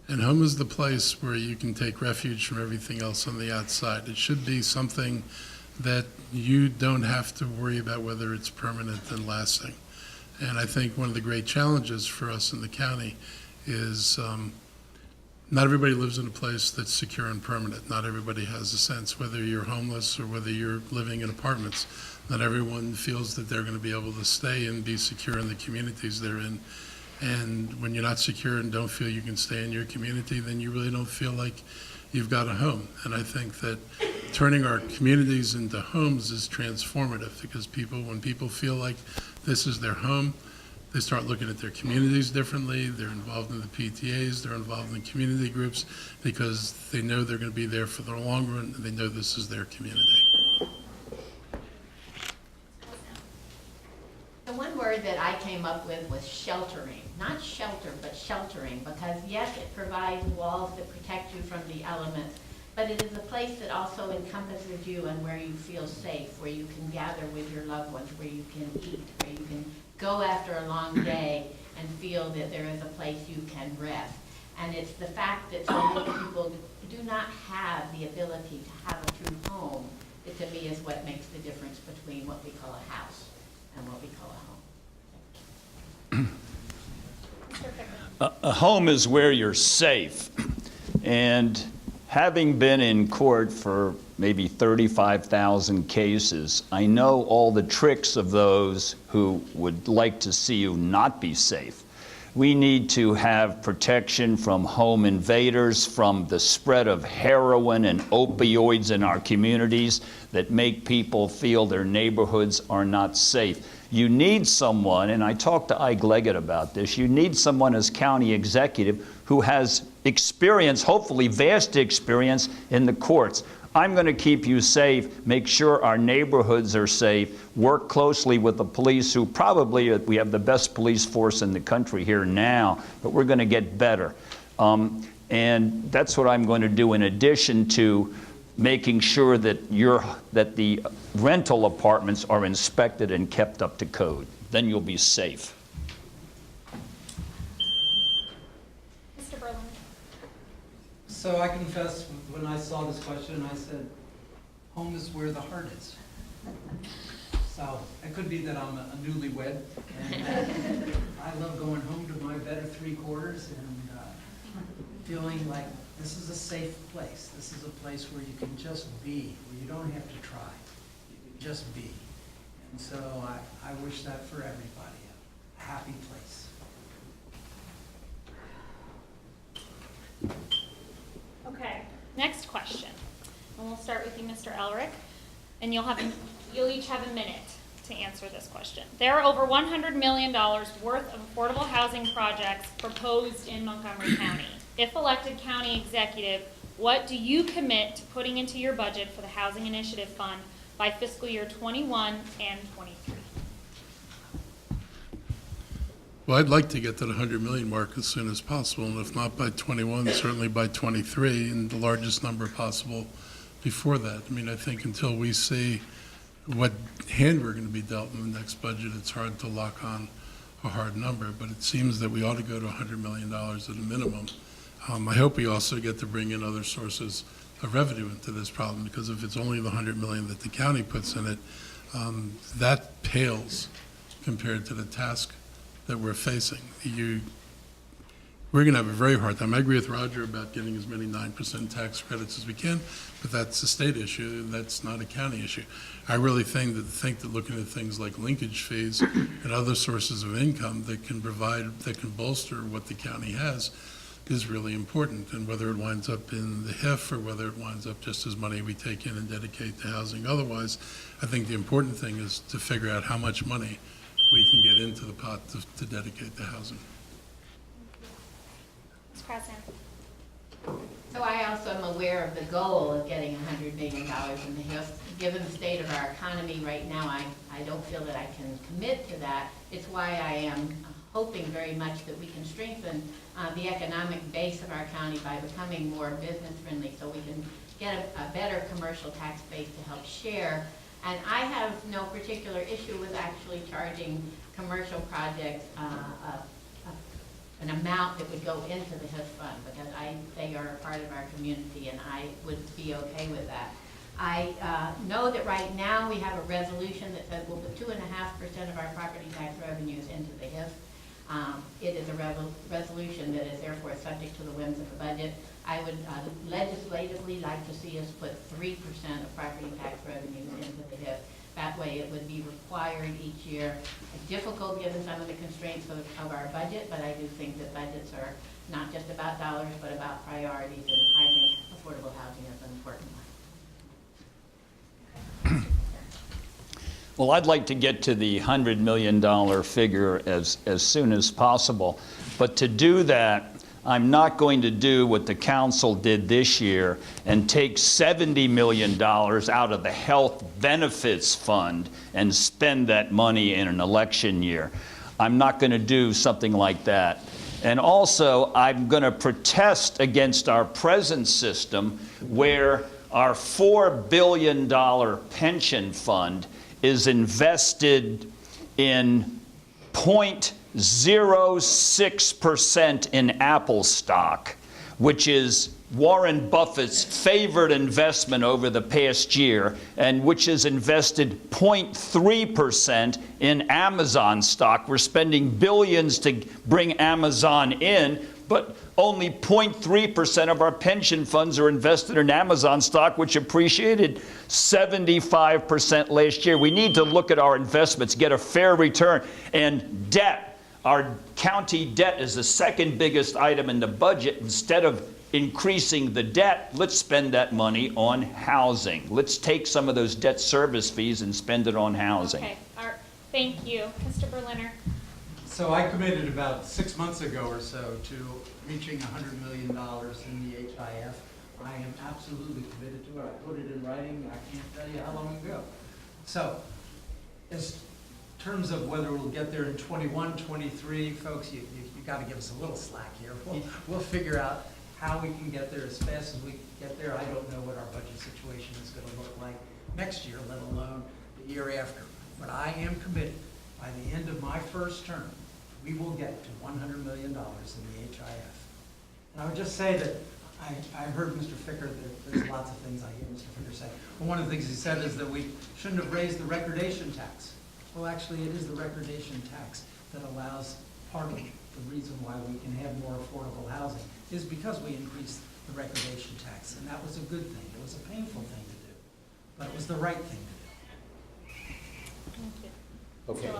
And home is the place where you can take refuge from everything else on the outside. It should be something that you don't have to worry about whether it's permanent and lasting. And I think one of the great challenges for us in the county is not everybody lives in a place that's secure and permanent. Not everybody has a sense, whether you're homeless or whether you're living in apartments. Not everyone feels that they're going to be able to stay and be secure in the communities they're in. And when you're not secure and don't feel you can stay in your community, then you really don't feel like you've got a home. And I think that turning our communities into homes is transformative, because when people feel like this is their home, they start looking at their communities differently. They're involved in the PTAs, they're involved in community groups, because they know they're going to be there for the long run, and they know this is their community. The one word that I came up with was sheltering. Not shelter, but sheltering, because yes, it provides walls that protect you from the elements, but it is a place that also encompasses you and where you feel safe, where you can gather with your loved ones, where you can eat, where you can go after a long day and feel that there is a place you can rest. And it's the fact that so many people do not have the ability to have a true home that to me is what makes the difference between what we call a house and what we call a home. A home is where you're safe. And having been in court for maybe 35,000 cases, I know all the tricks of those who would like to see you not be safe. We need to have protection from home invaders, from the spread of heroin and opioids in our communities that make people feel their neighborhoods are not safe. You need someone, and I talked to Ike Leggett about this, you need someone as county executive who has experience, hopefully vast experience, in the courts. I'm going to keep you safe, make sure our neighborhoods are safe, work closely with the police, who probably, we have the best police force in the country here now, but we're going to get better. And that's what I'm going to do, in addition to making sure that the rental apartments are inspected and kept up to code. Then you'll be safe. Mr. Berlin. So I confess, when I saw this question, I said, home is where the heart is. So it could be that I'm a newlywed, and I love going home to my better three quarters and feeling like this is a safe place. This is a place where you can just be, where you don't have to try. You can just be. And so I wish that for everybody, a happy place. Okay, next question. And we'll start with you, Mr. Elric. And you'll each have a minute to answer this question. There are over $100 million worth of affordable housing projects proposed in Montgomery County. If elected county executive, what do you commit to putting into your budget for the Housing Initiative Fund by fiscal year 21 and 23? Well, I'd like to get to the 100 million mark as soon as possible, and if not by 21, certainly by 23, and the largest number possible before that. I mean, I think until we see what hand we're going to be dealt in the next budget, it's hard to lock on a hard number, but it seems that we ought to go to $100 million at a minimum. I hope we also get to bring in other sources of revenue into this problem, because if it's only the 100 million that the county puts in it, that pales compared to the task that we're facing. We're going to have a very hard time. I agree with Roger about getting as many 9% tax credits as we can, but that's a state issue. That's not a county issue. I really think that looking at things like linkage fees and other sources of income that can bolster what the county has is really important. And whether it winds up in the HIF or whether it winds up just as money we take in and dedicate to housing otherwise, I think the important thing is to figure out how much money we can get into the pot to dedicate to housing. Ms. Krasner. So I also am aware of the goal of getting $100 million in the HIF. Given the state of our economy right now, I don't feel that I can commit to that. It's why I am hoping very much that we can strengthen the economic base of our county by becoming more business friendly, so we can get a better commercial tax base to help share. And I have no particular issue with actually charging commercial projects an amount that would go into the HIF fund, because they are a part of our community, and I would be okay with that. I know that right now we have a resolution that says we'll put 2.5% of our property tax revenues into the HIF. It is a resolution that is therefore subject to the whims of the budget. I would legislatively like to see us put 3% of property tax revenues into the HIF. That way it would be required each year. It's difficult given some of the constraints of our budget, but I do think that budgets are not just about dollars, but about priorities, and I think affordable housing is an important one. Well, I'd like to get to the $100 million figure as soon as possible. But to do that, I'm not going to do what the council did this year and take $70 million out of the health benefits fund and spend that money in an election year. I'm not going to do something like that. And also, I'm going to protest against our present system where our $4 billion pension fund is invested in 0.06% in Apple stock, which is Warren Buffett's favorite investment over the past year, and which is invested 0.3% in Amazon stock. We're spending billions to bring Amazon in, but only 0.3% of our pension funds are invested in Amazon stock, which appreciated 75% last year. We need to look at our investments, get a fair return. And debt, our county debt is the second biggest item in the budget. Instead of increasing the debt, let's spend that money on housing. Let's take some of those debt service fees and spend it on housing. Okay, thank you. Mr. Berliner. So I committed about 6 months ago or so to reaching $100 million in the HIF. I am absolutely committed to it. I put it in writing, I can't tell you how long ago. So, in terms of whether we'll get there in 21, 23, folks, you gotta give us a little slack here. We'll figure out how we can get there as fast as we can get there. I don't know what our budget situation is gonna look like next year, let alone the year after. But I am committed, by the end of my first term, we will get to $100 million in the HIF. And I would just say that I heard Mr. Ficker, there's lots of things I hear Mr. Ficker say. Well, one of the things he said is that we shouldn't have raised the recordation tax. Well, actually, it is the recordation tax that allows part of the reason why we can have more affordable housing is because we increased the recordation tax. And that was a good thing. It was a painful thing to do, but it was the right thing to do. Thank you. Okay,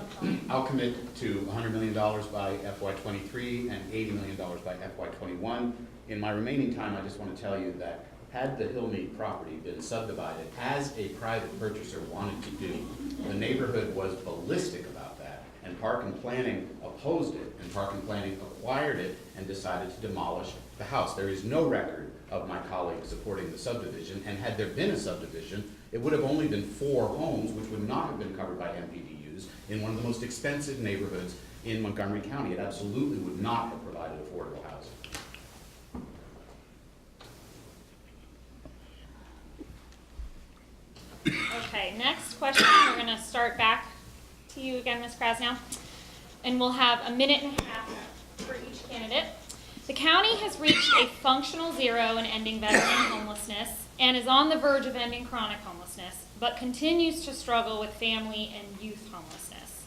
I'll commit to $100 million by FY23 and $80 million by FY21. In my remaining time, I just want to tell you that had the Hillmead property been subdivided as a private purchaser wanted to do, the neighborhood was ballistic about that, and Park and Planning opposed it, and Park and Planning acquired it and decided to demolish the house. There is no record of my colleagues supporting the subdivision, and had there been a subdivision, it would have only been 4 homes, which would not have been covered by MPDUs in one of the most expensive neighborhoods in Montgomery County. It absolutely would not have provided affordable housing. Okay, next question. We're going to start back to you again, Ms. Krasnow. And we'll have a minute and a half for each candidate. The county has reached a functional zero in ending veteran homelessness and is on the verge of ending chronic homelessness, but continues to struggle with family and youth homelessness.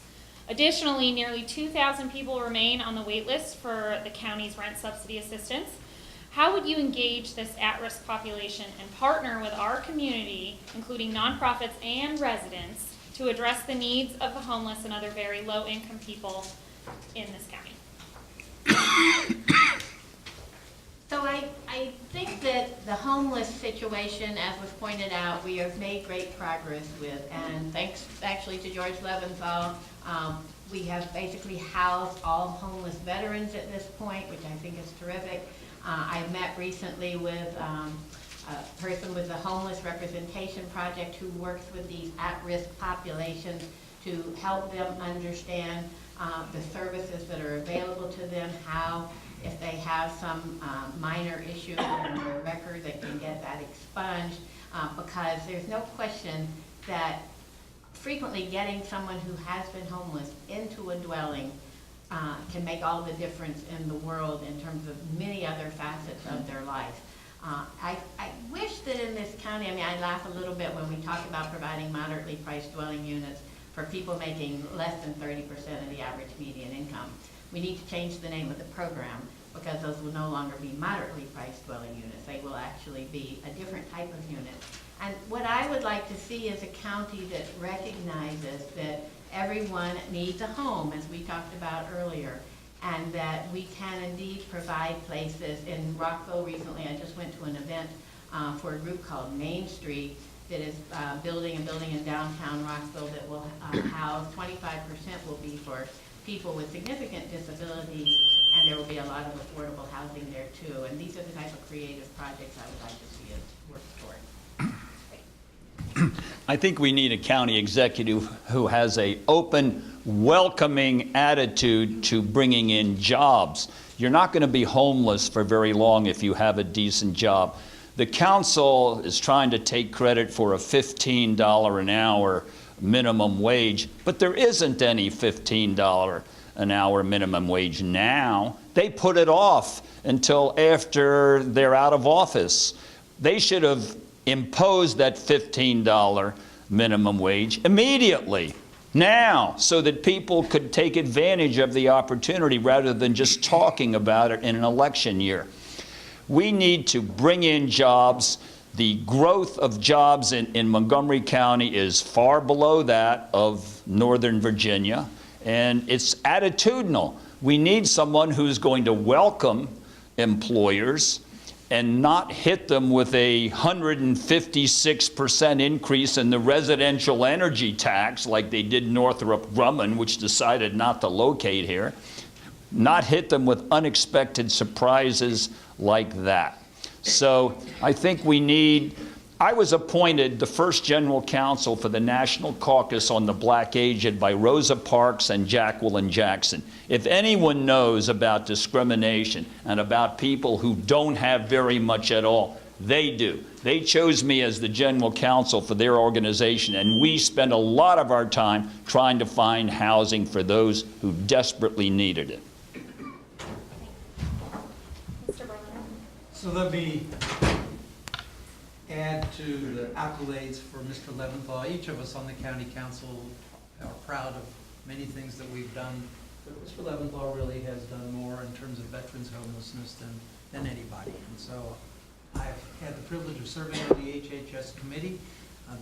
Additionally, nearly 2,000 people remain on the wait list for the county's rent subsidy assistance. How would you engage this at-risk population and partner with our community, including nonprofits and residents, to address the needs of the homeless and other very low-income people in this county? So I think that the homeless situation, as was pointed out, we have made great progress with, and thanks actually to George Leventhal, we have basically housed all homeless veterans at this point, which I think is terrific. I met recently with a person with the Homeless Representation Project who works with these at-risk populations to help them understand the services that are available to them, how, if they have some minor issue in their record, they can get that expunged, because there's no question that frequently getting someone who has been homeless into a dwelling can make all the difference in the world in terms of many other facets of their life. I wish that in this county, I mean, I laugh a little bit when we talk about providing moderately priced dwelling units for people making less than 30% of the average median income. We need to change the name of the program because those will no longer be moderately priced dwelling units. They will actually be a different type of unit. And what I would like to see is a county that recognizes that everyone needs a home, as we talked about earlier, and that we can indeed provide places. In Rockville recently, I just went to an event for a group called Main Street that is building a building in downtown Rockville that will house 25% will be for people with significant disabilities, and there will be a lot of affordable housing there too. And these are the type of creative projects I would like to see us work toward. I think we need a county executive who has an open, welcoming attitude to bringing in jobs. You're not going to be homeless for very long if you have a decent job. The council is trying to take credit for a $15 an hour minimum wage, but there isn't any $15 an hour minimum wage now. They put it off until after they're out of office. They should have imposed that $15 minimum wage immediately, now, so that people could take advantage of the opportunity rather than just talking about it in an election year. We need to bring in jobs. The growth of jobs in Montgomery County is far below that of Northern Virginia, and it's attitudinal. We need someone who's going to welcome employers and not hit them with a 156% increase in the residential energy tax like they did Northrop Grumman, which decided not to locate here. Not hit them with unexpected surprises like that. So I think I was appointed the first general counsel for the National Caucus on the Black Aged by Rosa Parks and Jacqueline Jackson. If anyone knows about discrimination and about people who don't have very much at all, they do. They chose me as the general counsel for their organization, and we spent a lot of our time trying to find housing for those who desperately needed it. Mr. Berliner? So let me add to the accolades for Mr. Leventhal. Each of us on the county council are proud of many things that we've done, but Mr. Leventhal really has done more in terms of veterans homelessness than anybody. And so I've had the privilege of serving on the HHS committee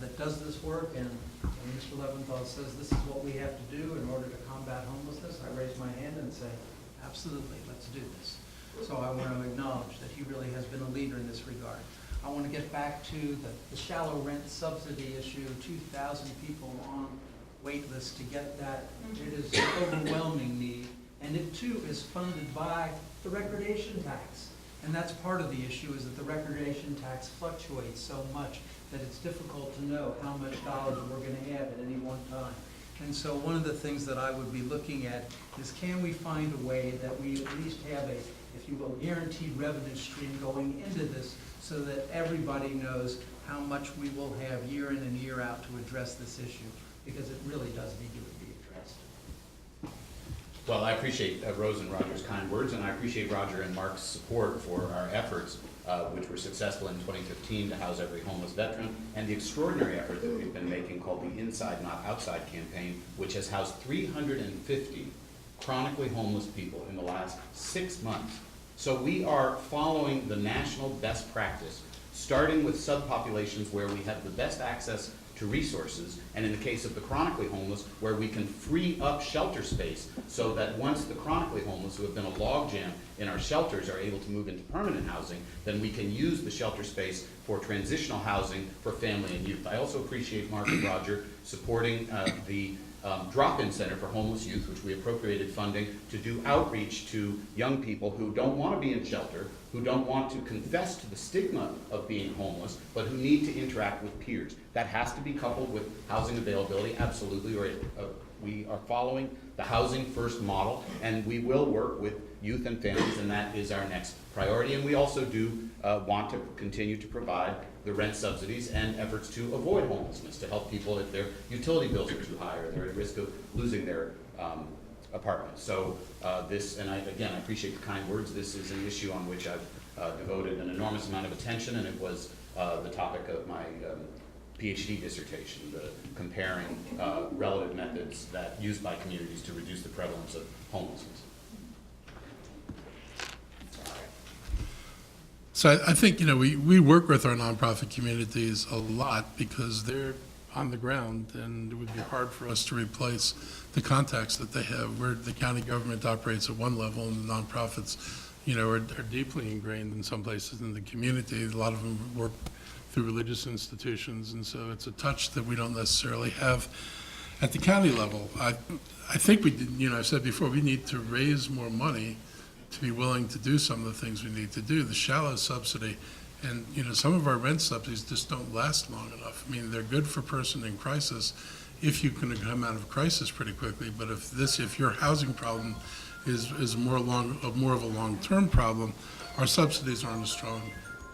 that does this work, and when Mr. Leventhal says this is what we have to do in order to combat homelessness, I raise my hand and say, absolutely, let's do this. So I want to acknowledge that he really has been a leader in this regard. I want to get back to the shallow rent subsidy issue, 2,000 people on wait lists to get that. It is an overwhelming need, and it too is funded by the recordation tax. And that's part of the issue, is that the recordation tax fluctuates so much that it's difficult to know how much dollars we're going to have at any one time. And so one of the things that I would be looking at is, can we find a way that we at least have a, if you will, guaranteed revenue stream going into this, so that everybody knows how much we will have year in and year out to address this issue, because it really does need to be addressed. Well, I appreciate Rose and Roger's kind words, and I appreciate Roger and Mark's support for our efforts, which were successful in 2015 to house every homeless veteran, and the extraordinary effort that we've been making called the Inside Not Outside campaign, which has housed 350 chronically homeless people in the last 6 months. So we are following the national best practice, starting with subpopulations where we have the best access to resources, and in the case of the chronically homeless, where we can free up shelter space so that once the chronically homeless who have been a logjam in our shelters are able to move into permanent housing, then we can use the shelter space for transitional housing for family and youth. I also appreciate Mark and Roger supporting the drop-in center for homeless youth, which we appropriated funding to do outreach to young people who don't want to be in shelter, who don't want to confess to the stigma of being homeless, but who need to interact with peers. That has to be coupled with housing availability, absolutely. We are following the housing first model, and we will work with youth and families, and that is our next priority. And we also do want to continue to provide the rent subsidies and efforts to avoid homelessness, to help people if their utility bills are too high or they're at risk of losing their apartment. So and I appreciate the kind words. This is an issue on which I've devoted an enormous amount of attention, and it was the topic of my PhD dissertation, comparing relative methods that used by communities to reduce the prevalence of homelessness. So I think, we work with our nonprofit communities a lot because they're on the ground, and it would be hard for us to replace the contacts that they have, where the county government operates at one level and the nonprofits, are deeply ingrained in some places in the community. A lot of them work through religious institutions, and so it's a touch that we don't necessarily have at the county level. I think we did, I said before, we need to raise more money to be willing to do some of the things we need to do. The shallow subsidy, and some of our rent subsidies just don't last long enough. I mean, they're good for a person in crisis if you can come out of crisis pretty quickly, but if your housing problem is more of a long-term problem, our subsidies aren't as strong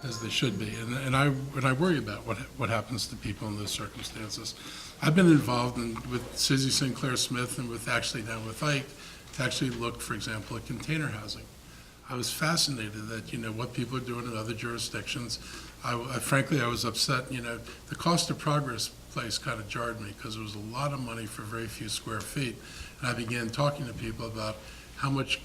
as they should be, and I worry about what happens to people in those circumstances. I've been involved with Sizzy Sinclair Smith and with Ike to actually look, for example, at container housing. I was fascinated that what people are doing in other jurisdictions. Frankly, I was upset. The cost of progress place kind of jarred me because it was a lot of money for very few square feet, and I began talking to people about how much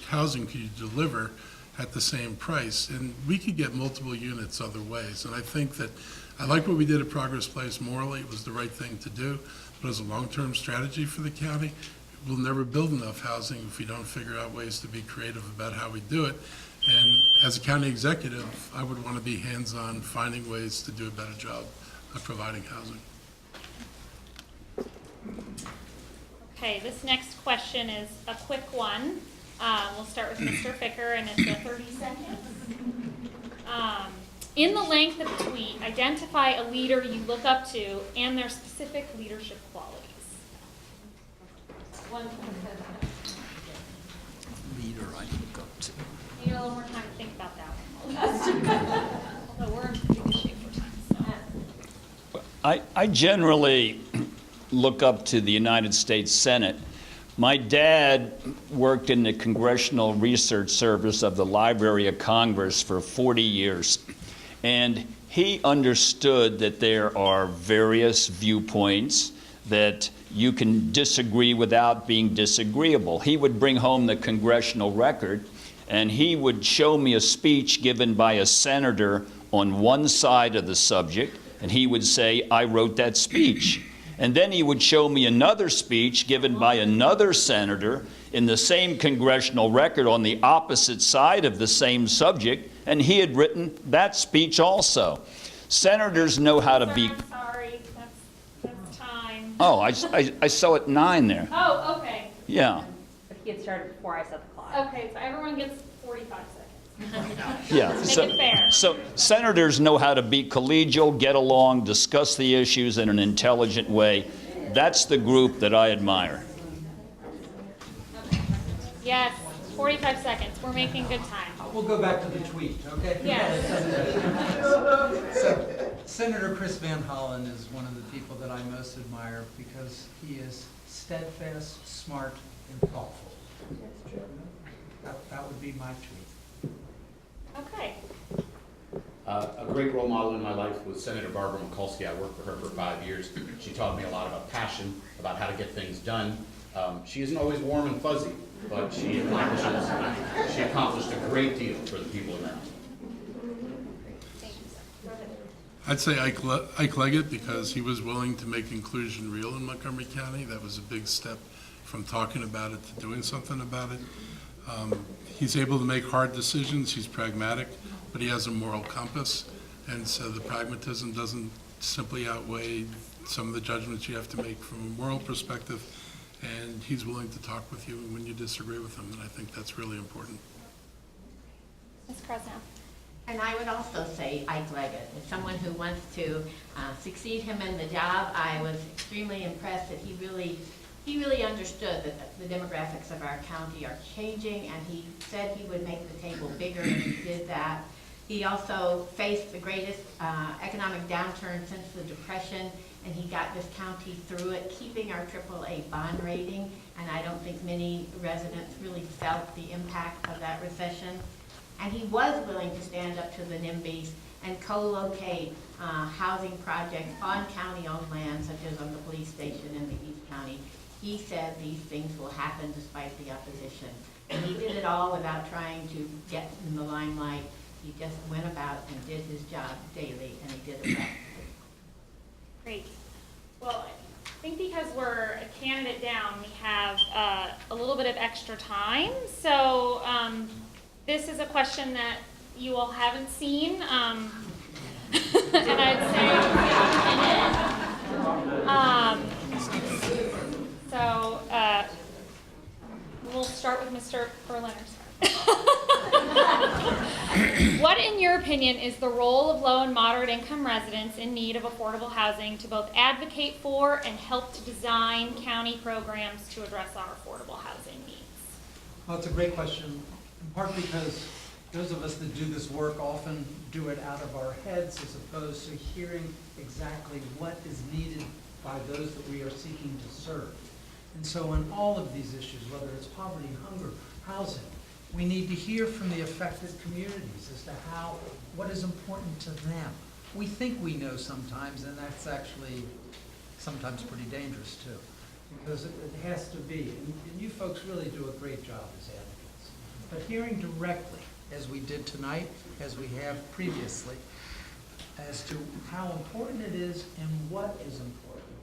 housing could you deliver at the same price, and we could get multiple units other ways. And I think that I like what we did at Progress Place. Morally, it was the right thing to do, but as a long-term strategy for the county, we'll never build enough housing if we don't figure out ways to be creative about how we do it. And as a county executive, I would want to be hands-on finding ways to do a better job of providing housing. Okay, this next question is a quick one. We'll start with Mr. Ficker, and it's 30 seconds. In the length of the tweet, identify a leader you look up to and their specific leadership qualities. Leader I look up to. Need a little more time to think about that one. Although we're in pretty good shape for time, so. I generally look up to the United States Senate. My dad worked in the Congressional Research Service of the Library of Congress for 40 years, and he understood that there are various viewpoints that you can disagree without being disagreeable. He would bring home the congressional record, and he would show me a speech given by a senator on one side of the subject, and he would say, I wrote that speech. And then he would show me another speech given by another senator in the same congressional record on the opposite side of the same subject, and he had written that speech also. Senators know how to be... I'm sorry, that's time. Oh, I saw it 9 there. Oh, okay. Yeah. But he had started before I set the clock. Okay, so everyone gets 45 seconds. Yeah. Make it fair. So senators know how to be collegial, get along, discuss the issues in an intelligent way. That's the group that I admire. Yes, 45 seconds. We're making good time. We'll go back to the tweet, okay? Yes. So, Senator Chris Van Hollen is one of the people that I most admire because he is steadfast, smart, and thoughtful. That would be my tweet. Okay. A great role model in my life was Senator Barbara Mikulski. I worked for her for 5 years. She taught me a lot about passion, about how to get things done. She isn't always warm and fuzzy, but she accomplished a great deal for the people around. Thank you, sir. Go ahead. I'd say Ike Leggett, because he was willing to make inclusion real in Montgomery County. That was a big step from talking about it to doing something about it. He's able to make hard decisions. He's pragmatic, but he has a moral compass, and so the pragmatism doesn't simply outweigh some of the judgments you have to make from a moral perspective, and he's willing to talk with you when you disagree with him, and I think that's really important. Ms. Krasnow. And I would also say Ike Leggett, as someone who wants to succeed him in the job. I was extremely impressed that he really understood that the demographics of our county are changing, and he said he would make the table bigger, and he did that. He also faced the greatest economic downturn since the Depression, and he got this county through it, keeping our AAA bond rating, and I don't think many residents really felt the impact of that recession. And he was willing to stand up to the NIMBYs and co-locate housing projects on county-owned land, such as on the police station in the East County. He said these things will happen despite the opposition. And he did it all without trying to get in the limelight. He just went about and did his job daily, and he did it well. Great. Well, I think because we're a candidate down, we have a little bit of extra time. So this is a question that you all haven't seen. And I'd say, so we'll start with Mr. Berliner. What, in your opinion, is the role of low and moderate income residents in need of affordable housing to both advocate for and help to design county programs to address our affordable housing needs? Well, it's a great question, in part because those of us that do this work often do it out of our heads as opposed to hearing exactly what is needed by those that we are seeking to serve. And so on all of these issues, whether it's poverty, hunger, housing, we need to hear from the affected communities as to what is important to them. We think we know sometimes, and that's actually sometimes pretty dangerous too, because it has to be. And you folks really do a great job as advocates. But hearing directly, as we did tonight, as we have previously, as to how important it is and what is important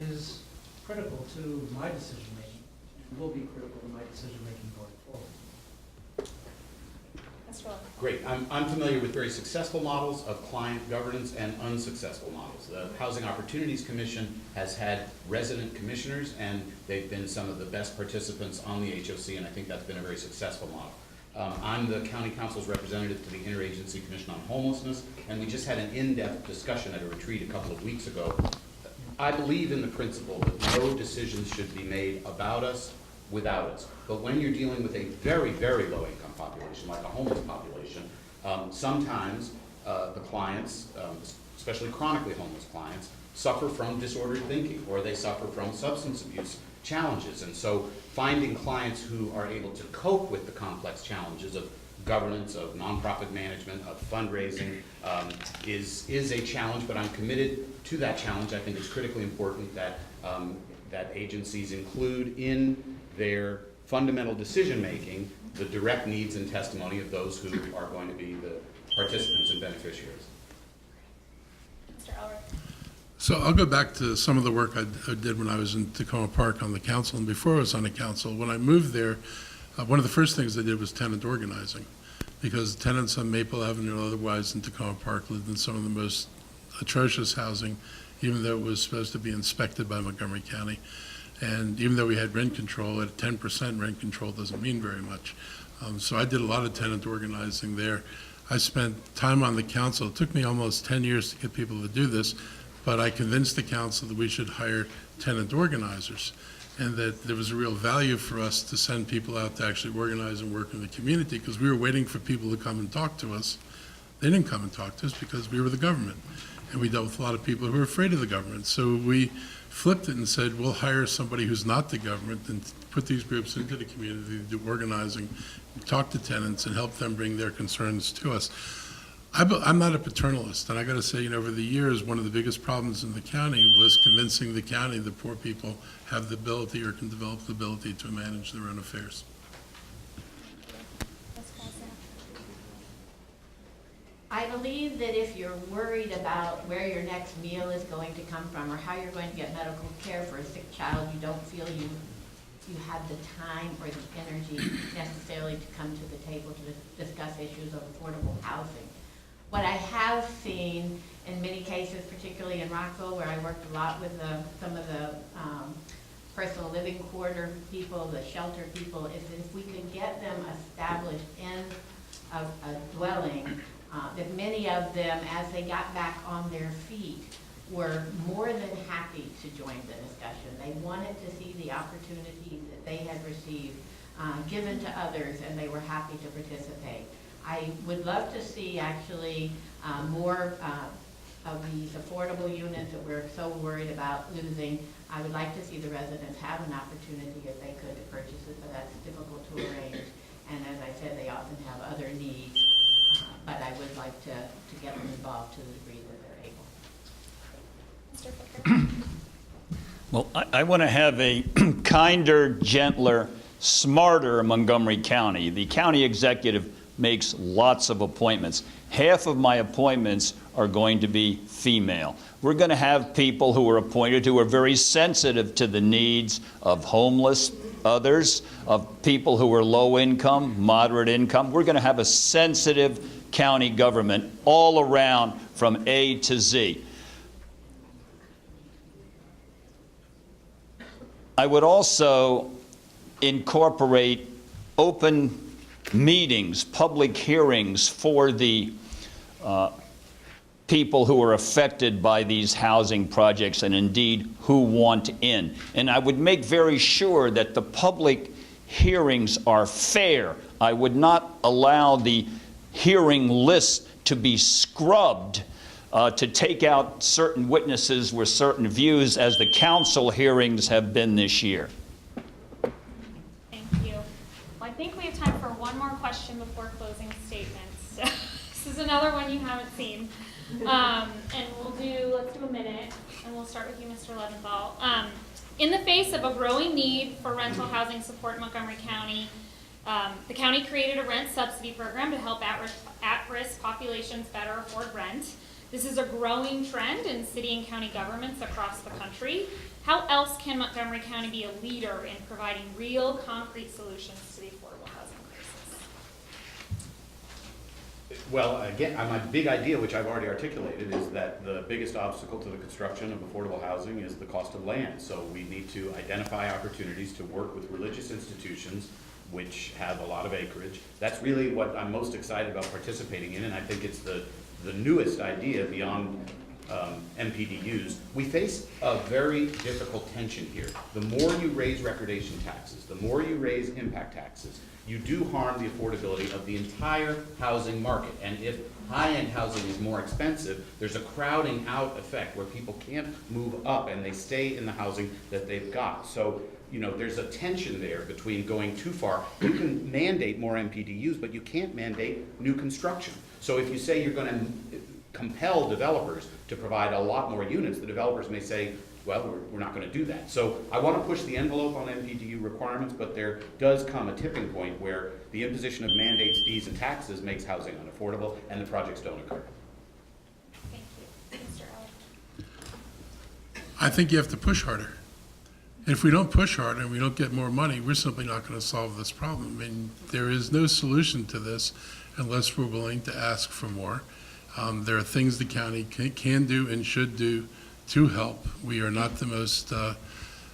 is critical to my decision-making, and will be critical to my decision-making going forward. Great. I'm familiar with very successful models of client governance and unsuccessful models. The Housing Opportunities Commission has had resident commissioners, and they've been some of the best participants on the HOC, and I think that's been a very successful model. I'm the county council's representative to the Interagency Commission on Homelessness, and we just had an in-depth discussion at a retreat a couple of weeks ago. I believe in the principle that no decisions should be made about us without us. But when you're dealing with a very, very low-income population, like a homeless population, sometimes the clients, especially chronically homeless clients, suffer from disordered thinking, or they suffer from substance abuse challenges. And so finding clients who are able to cope with the complex challenges of governance, of nonprofit management, of fundraising is a challenge, but I'm committed to that challenge. I think it's critically important that, that agencies include in their fundamental decision-making the direct needs and testimony of those who are going to be the participants and beneficiaries. Mr. Elrick. So I'll go back to some of the work I did when I was in Tacoma Park on the council, and before I was on the council. When I moved there, one of the first things I did was tenant organizing, because tenants on Maple Avenue and otherwise in Tacoma Park lived in some of the most atrocious housing, even though it was supposed to be inspected by Montgomery County. And even though we had rent control, at 10% rent control doesn't mean very much. So I did a lot of tenant organizing there. I spent time on the council. It took me almost 10 years to get people to do this, but I convinced the council that we should hire tenant organizers, and that there was a real value for us to send people out to actually organize and work in the community, because we were waiting for people to come and talk to us. They didn't come and talk to us because we were the government, and we dealt with a lot of people who were afraid of the government. So we flipped it and said, we'll hire somebody who's not the government and put these groups into the community to do organizing, talk to tenants, and help them bring their concerns to us. I'm not a paternalist, and I got to say, over the years, one of the biggest problems in the county was convincing the county that poor people have the ability or can develop the ability to manage their own affairs. I believe that if you're worried about where your next meal is going to come from, or how you're going to get medical care for a sick child, you don't feel you have the time or the energy necessarily to come to the table to discuss issues of affordable housing. What I have seen in many cases, particularly in Rockville, where I worked a lot with some of the personal living quarter people, the shelter people, is that if we could get them established in a dwelling, that many of them, as they got back on their feet, were more than happy to join the discussion. They wanted to see the opportunities that they had received given to others, and they were happy to participate. I would love to see actually more of these affordable units that we're so worried about losing. I would like to see the residents have an opportunity, if they could, to purchase it, but that's difficult to arrange. And as I said, they often have other needs, but I would like to get them involved to the degree that they're able. Mr. Flicker. Well, I want to have a kinder, gentler, smarter Montgomery County. The county executive makes lots of appointments. Half of my appointments are going to be female. We're going to have people who are appointed who are very sensitive to the needs of homeless, others, of people who are low income, moderate income. We're going to have a sensitive county government all around from A to Z. I would also incorporate open meetings, public hearings for the people who are affected by these housing projects, and indeed who want in. And I would make very sure that the public hearings are fair. I would not allow the hearing list to be scrubbed to take out certain witnesses with certain views, as the council hearings have been this year. Thank you. Well, I think we have time for one more question before closing statements. This is another one you haven't seen. And let's do a minute, and we'll start with you, Mr. Leventhal. In the face of a growing need for rental housing support in Montgomery County, the county created a rent subsidy program to help at-risk populations better afford rent. This is a growing trend in city and county governments across the country. How else can Montgomery County be a leader in providing real, concrete solutions to the affordable housing crisis? Well, again, my big idea, which I've already articulated, is that the biggest obstacle to the construction of affordable housing is the cost of land. So we need to identify opportunities to work with religious institutions which have a lot of acreage. That's really what I'm most excited about participating in, and I think it's the newest idea beyond MPDUs. We face a very difficult tension here. The more you raise recordation taxes, the more you raise impact taxes, you do harm the affordability of the entire housing market. And if high-end housing is more expensive, there's a crowding out effect where people can't move up and they stay in the housing that they've got. So, you know, there's a tension there between going too far. You can mandate more MPDUs, but you can't mandate new construction. So if you say you're going to compel developers to provide a lot more units, the developers may say, well, we're not going to do that. So I want to push the envelope on MPDU requirements, but there does come a tipping point where the imposition of mandates, fees, and taxes makes housing unaffordable, and the projects don't occur. Thank you. Mr. Elliott. I think you have to push harder. And if we don't push harder and we don't get more money, we're simply not going to solve this problem. I mean, there is no solution to this unless we're willing to ask for more. There are things the county can do and should do to help. We are not the most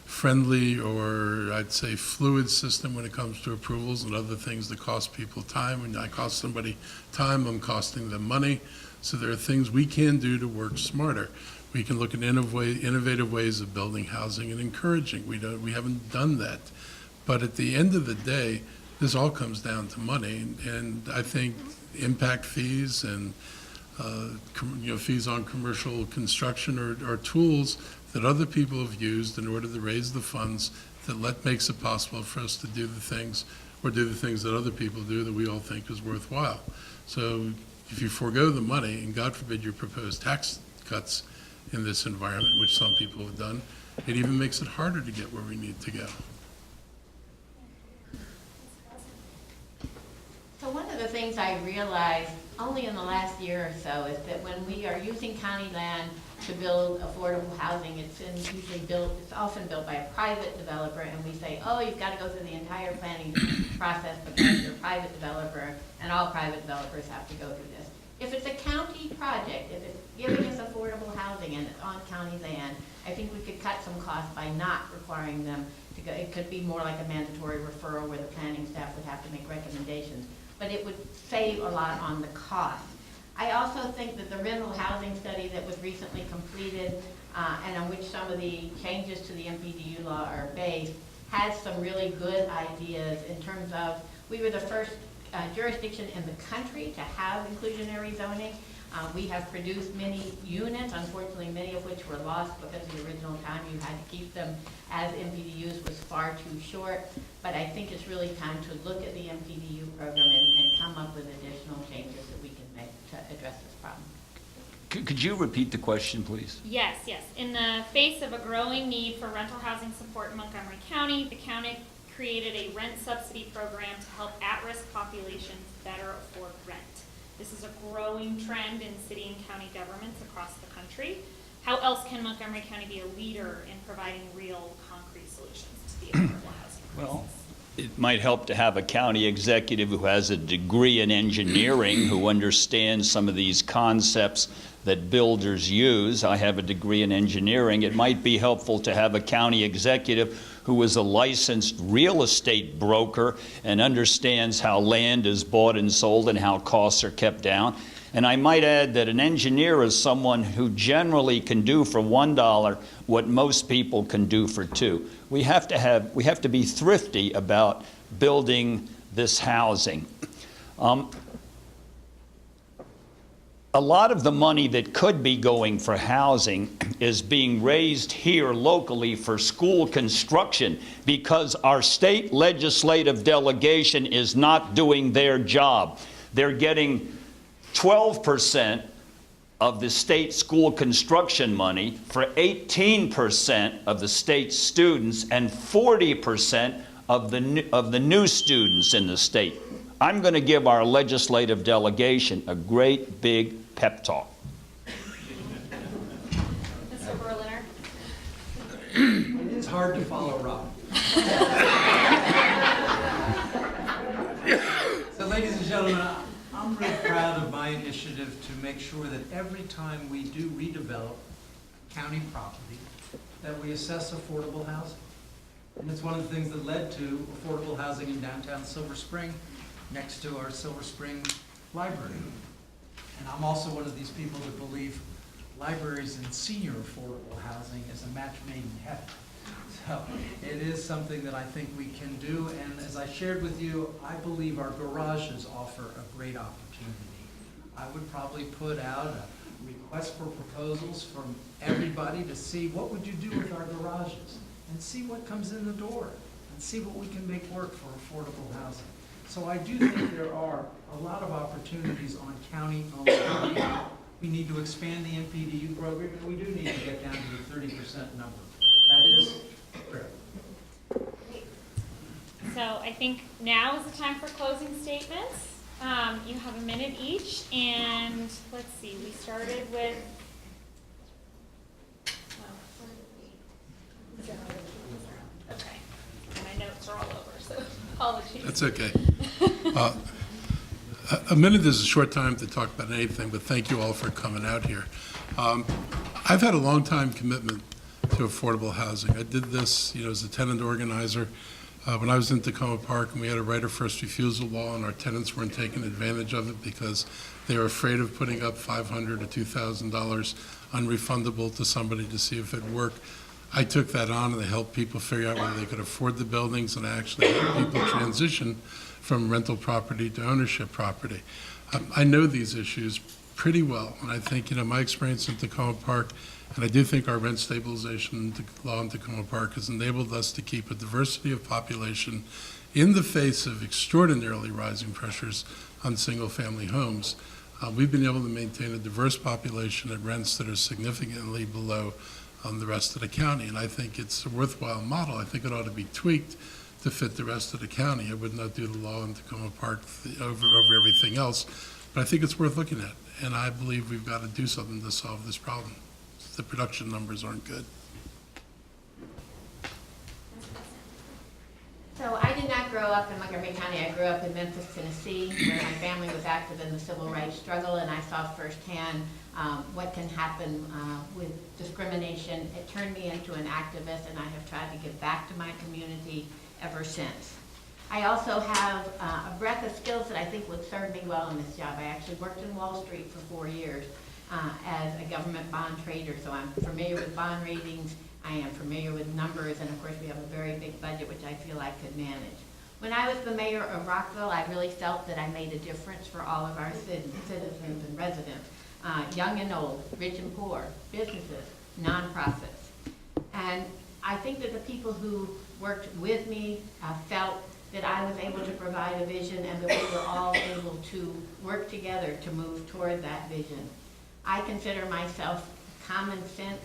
friendly or I'd say fluid system when it comes to approvals and other things that cost people time. When I cost somebody time, I'm costing them money. So there are things we can do to work smarter. We can look at innovative ways of building housing and encouraging. We haven't done that. But at the end of the day, this all comes down to money. And I think impact fees and fees on commercial construction are tools that other people have used in order to raise the funds that makes it possible for us to do the things that other people do that we all think is worthwhile. So if you forego the money, and God forbid you propose tax cuts in this environment, which some people have done, it even makes it harder to get where we need to go. So one of the things I realized only in the last year or so is that when we are using county land to build affordable housing, it's often built by a private developer, and we say, oh, you've got to go through the entire planning process because you're a private developer, and all private developers have to go through this. If it's a county project, if it's giving us affordable housing and it's on county land, I think we could cut some costs by not requiring them to go. It could be more like a mandatory referral where the planning staff would have to make recommendations, but it would save a lot on the cost. I also think that the rental housing study that was recently completed and on which some of the changes to the MPDU law are based has some really good ideas in terms of, we were the first jurisdiction in the country to have inclusionary zoning. We have produced many units, unfortunately many of which were lost because the original time you had to keep them as MPDUs was far too short. But I think it's really time to look at the MPDU program and come up with additional changes that we can make to address this problem. Could you repeat the question, please? Yes. In the face of a growing need for rental housing support in Montgomery County, the county created a rent subsidy program to help at-risk populations better afford rent. This is a growing trend in city and county governments across the country. How else can Montgomery County be a leader in providing real, concrete solutions to the affordable housing crisis? Well, it might help to have a county executive who has a degree in engineering, who understands some of these concepts that builders use. I have a degree in engineering. It might be helpful to have a county executive who is a licensed real estate broker and understands how land is bought and sold and how costs are kept down. And I might add that an engineer is someone who generally can do for $1 what most people can do for $2. We have to be thrifty about building this housing. A lot of the money that could be going for housing is being raised here locally for school construction because our state legislative delegation is not doing their job. They're getting 12% of the state school construction money for 18% of the state students and 40% of the new students in the state. I'm going to give our legislative delegation a great big pep talk. Mr. Berliner? It is hard to follow Rob. So ladies and gentlemen, I'm really proud of my initiative to make sure that every time we do redevelop county property, that we assess affordable housing. And it's one of the things that led to affordable housing in downtown Silver Spring, next to our Silver Spring Library. And I'm also one of these people that believe libraries and senior affordable housing is a match made in heaven. So it is something that I think we can do, and as I shared with you, I believe our garages offer a great opportunity. I would probably put out a request for proposals from everybody to see what would you do with our garages, and see what comes in the door, and see what we can make work for affordable housing. So I do think there are a lot of opportunities on county-owned property. We need to expand the MPDU program, and we do need to get down to the 30% number. That is correct. So I think now is the time for closing statements. You have a minute each, and let's see, we started with, okay, my notes are all over, so apologies. That's okay. A minute is a short time to talk about anything, but thank you all for coming out here. I've had a long time commitment to affordable housing. I did this, as a tenant organizer when I was in Tacoma Park, and we had a right of first refusal law, and our tenants weren't taking advantage of it because they were afraid of putting up $500 or $2,000 unrefundable to somebody to see if it worked. I took that on, and I helped people figure out whether they could afford the buildings, and I actually helped people transition from rental property to ownership property. I know these issues pretty well, and I think, my experience in Tacoma Park, and I do think our rent stabilization law in Tacoma Park has enabled us to keep a diversity of population in the face of extraordinarily rising pressures on single-family homes. We've been able to maintain a diverse population at rents that are significantly below the rest of the county, and I think it's a worthwhile model. I think it ought to be tweaked to fit the rest of the county. I would not do the law in Tacoma Park over everything else, but I think it's worth looking at, and I believe we've got to do something to solve this problem. The production numbers aren't good. So I did not grow up in Montgomery County. I grew up in Memphis, Tennessee, where my family was active in the civil rights struggle, and I saw firsthand what can happen with discrimination. It turned me into an activist, and I have tried to give back to my community ever since. I also have a breadth of skills that I think would serve me well in this job. I actually worked in Wall Street for 4 years as a government bond trader, so I'm familiar with bond ratings. I am familiar with numbers, and of course we have a very big budget, which I feel I could manage. When I was the mayor of Rockville, I really felt that I made a difference for all of our citizens and residents, young and old, rich and poor, businesses, nonprofits. And I think that the people who worked with me felt that I was able to provide a vision, and that we were all able to work together to move toward that vision. I consider myself a common sense,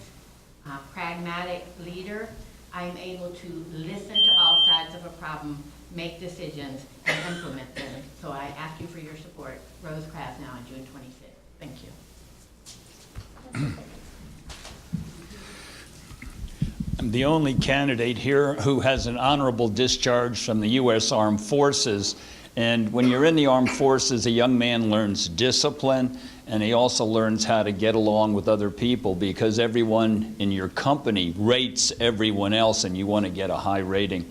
pragmatic leader. I'm able to listen to all sides of a problem, make decisions, and implement them. So I ask you for your support. Rose Krasnow on June 26th. Thank you. I'm the only candidate here who has an honorable discharge from the U.S. Armed Forces. And when you're in the armed forces, a young man learns discipline, and he also learns how to get along with other people, because everyone in your company rates everyone else, and you want to get a high rating.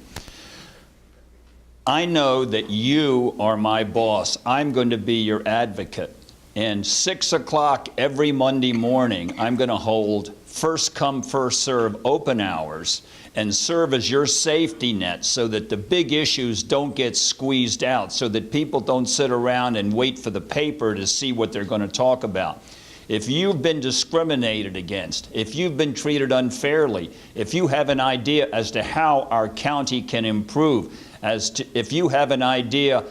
I know that you are my boss. I'm going to be your advocate. And 6 o'clock every Monday morning, I'm going to hold first come, first serve open hours and serve as your safety net so that the big issues don't get squeezed out, so that people don't sit around and wait for the paper to see what they're going to talk about. If you've been discriminated against, if you've been treated unfairly, if you have an idea as to how our county can improve, if you have an idea,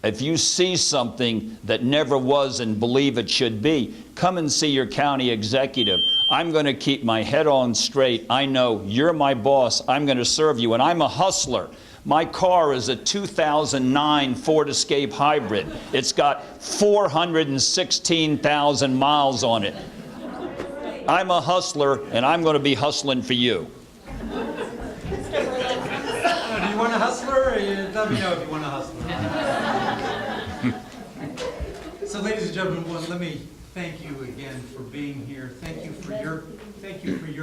if you see something that never was and believe it should be, come and see your county executive. I'm going to keep my head on straight. I know you're my boss. I'm going to serve you, and I'm a hustler. My car is a 2009 Ford Escape Hybrid. It's got 416,000 miles on it. I'm a hustler, and I'm going to be hustling for you. Do you want a hustler, or let me know if you want a hustler? So, ladies and gentlemen, let me thank you again for being here. Thank you for your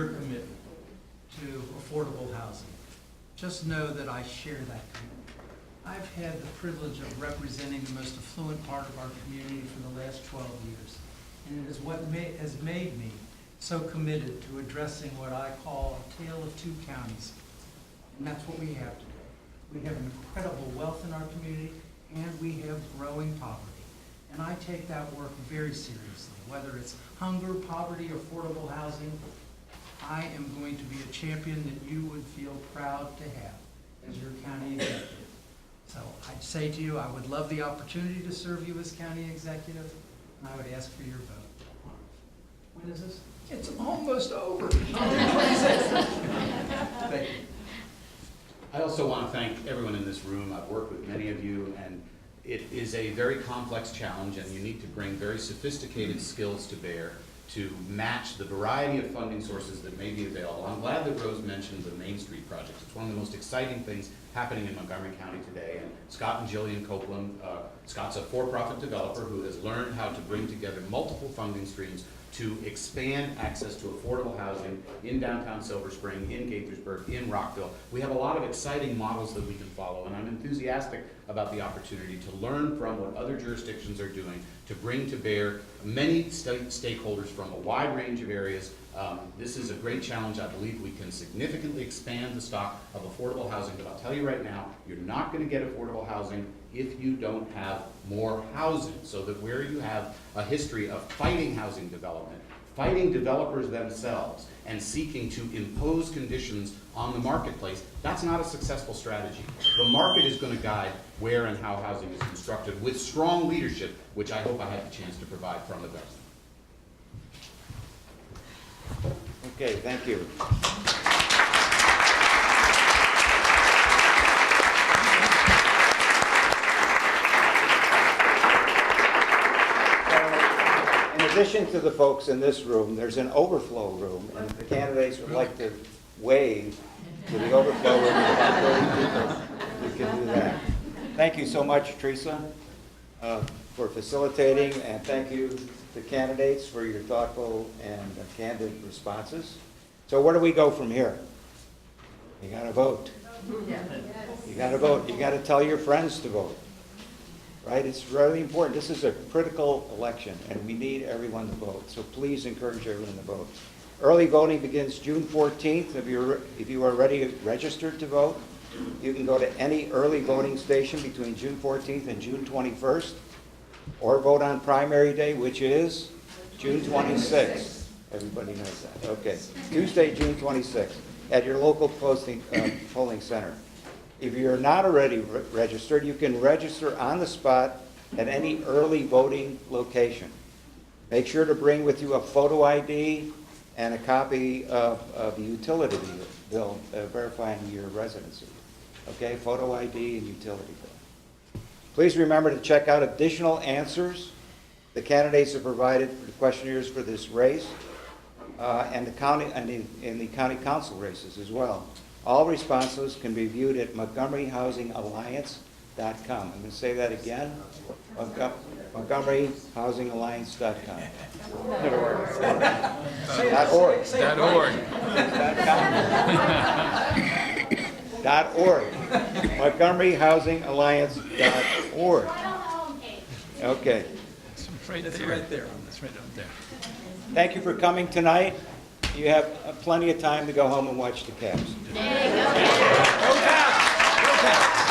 commitment to affordable housing. just know that I share that commitment. I've had the privilege of representing the most affluent part of our community for the last 12 years. And it is what has made me so committed to addressing what I call a tale of two counties. And that's what we have today. We have incredible wealth in our community, and we have growing poverty. And I take that work very seriously, whether it's hunger, poverty, affordable housing. I am going to be a champion that you would feel proud to have as your county executive. So I'd say to you, I would love the opportunity to serve you as county executive, and I would ask for your vote. When is this? It's almost over. Thank you. I also want to thank everyone in this room. I've worked with many of you, and it is a very complex challenge, and you need to bring very sophisticated skills to bear to match the variety of funding sources that may be available. I'm glad that Rose mentioned the Main Street project. It's one of the most exciting things happening in Montgomery County today. And Scott and Jillian Copeland, Scott's a for-profit developer who has learned how to bring together multiple funding streams to expand access to affordable housing in downtown Silver Spring, in Gaithersburg, in Rockville. We have a lot of exciting models that we can follow, and I'm enthusiastic about the opportunity to learn from what other jurisdictions are doing to bring to bear many stakeholders from a wide range of areas. This is a great challenge. I believe we can significantly expand the stock of affordable housing, but I'll tell you right now, you're not going to get affordable housing if you don't have more housing. So that where you have a history of fighting housing development, fighting developers themselves, and seeking to impose conditions on the marketplace, that's not a successful strategy. The market is going to guide where and how housing is constructed with strong leadership, which I hope I had the chance to provide from the government. Okay, thank you. In addition to the folks in this room, there's an overflow room, and if the candidates would like to wave to the overflow room, about 30 people, we can do that. Thank you so much, Teresa, for facilitating, and thank you to candidates for your thoughtful and candid responses. So where do we go from here? You got to vote. You got to vote. You got to tell your friends to vote. Right? It's really important. This is a critical election, and we need everyone to vote. So please encourage everyone to vote. Early voting begins June 14th. If you are already registered to vote, you can go to any early voting station between June 14th and June 21st, or vote on primary day, which is June 26th. Everybody knows that. Okay. Tuesday, June 26th, at your local polling center. If you're not already registered, you can register on the spot at any early voting location. Make sure to bring with you a photo ID and a copy of the utility bill verifying your residency. Okay, photo ID and utility bill. Please remember to check out additional answers the candidates have provided for the questionnaires for this race and the county and in the county council races as well. All responses can be viewed at MontgomeryHousingAlliance.com. I'm going to say that again. MontgomeryHousingAlliance.com. .org. MontgomeryHousingAlliance.org. Okay. It's right there. It's right up there. Thank you for coming tonight. You have plenty of time to go home and watch the Cavs. There you go. Go Cavs! Go Cavs!